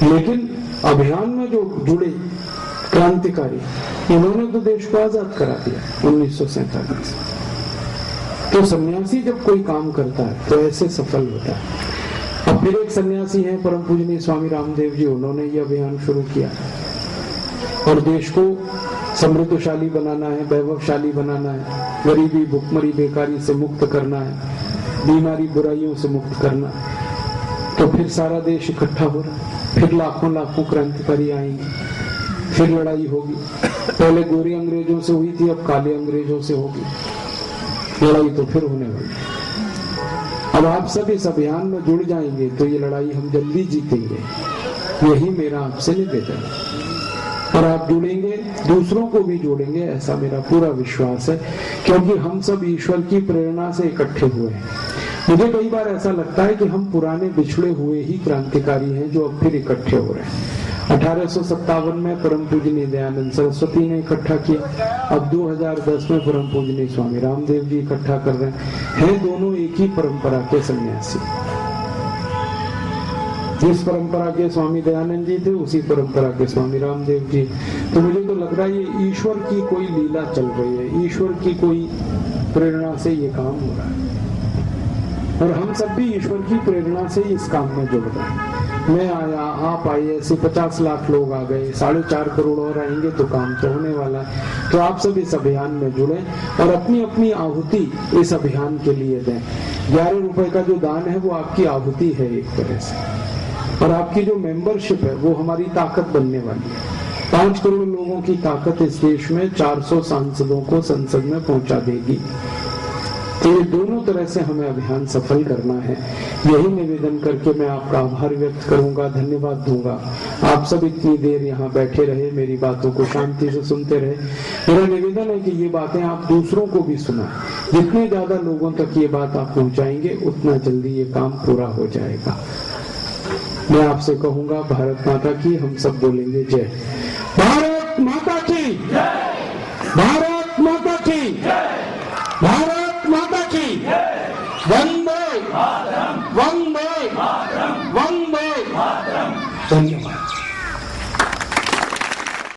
लेकिन अभियान में जो जुड़े क्रांतिकारी, इन्होंने तो देश को आजाद करा दिया 1947। तो सन्यासी जब कोई काम करता है तो ऐसे सफल होता है। अब फिर एक सन्यासी हैं परम पूजनीय स्वामी रामदेव जी, उन्होंने ये अभियान शुरू किया और देश को समृद्धशाली बनाना है, वैभवशाली बनाना है, गरीबी, भुखमरी, बेकारी से मुक्त करना है, बीमारी बुराइयों से मुक्त करना। तो फिर सारा देश इकट्ठा हो रहा है, फिर लाखों क्रांतिकारी आएंगे, फिर लड़ाई होगी। पहले गोरे अंग्रेजों से हुई थी, अब काले अंग्रेजों से होगी लड़ाई, तो फिर होने वाली। अब आप सब इस अभियान में जुड़ जाएंगे तो ये लड़ाई हम जल्दी जीतेंगे, यही मेरा आपसे निवेदन है। और आप जुड़ेंगे, दूसरों को भी जोड़ेंगे, ऐसा मेरा पूरा विश्वास है, क्योंकि हम सब ईश्वर की प्रेरणा से इकट्ठे हुए हैं। मुझे कई बार ऐसा लगता है कि हम पुराने बिछड़े हुए ही क्रांतिकारी हैं जो अब फिर इकट्ठे हो रहे हैं। 1857 में परम पूजनीय दयानंद सरस्वती ने इकट्ठा किया, अब 2010 में परम पूजनीय स्वामी रामदेव जी इकट्ठा कर रहे हैं। दोनों एक ही परंपरा के सन्यासी। जिस परंपरा के स्वामी दयानंद जी थे उसी परंपरा के स्वामी रामदेव जी। तो मुझे तो लग रहा है ये ईश्वर की कोई लीला चल रही है, ईश्वर की कोई प्रेरणा से ये काम हो रहा है और हम सब भी ईश्वर की प्रेरणा से इस काम में जुड़ रहे हैं। मैं आया, आप आए, ऐसे 50 लाख लोग आ गए, 4.5 करोड़ और आएंगे तो काम तो होने वाला है। तो आप सब इस अभियान में जुड़े और अपनी अपनी आहुति इस अभियान के लिए दें। 11 रुपए का जो दान है वो आपकी आहुति है एक तरह से, और आपकी जो मेंबरशिप है वो हमारी ताकत बनने वाली है। 5 करोड़ लोगों की ताकत इस देश में 400 सांसदों को संसद में पहुंचा देगी। तो ये दोनों तरह से हमें अभियान सफल करना है। यही निवेदन करके मैं आपका आभार व्यक्त करूंगा, धन्यवाद दूंगा। आप सब इतनी देर यहाँ बैठे रहे, मेरी बातों को शांति से सुनते रहे। मेरा निवेदन है कि ये बातें आप दूसरों को भी सुनाएं। जितने ज्यादा लोगों तक ये बात आप पहुंचाएंगे उतना जल्दी ये काम पूरा हो जाएगा। मैं आपसे कहूंगा भारत माता की, हम सब बोलेंगे जय भारत माता की, भारत माता की, भारत माता की, वंदे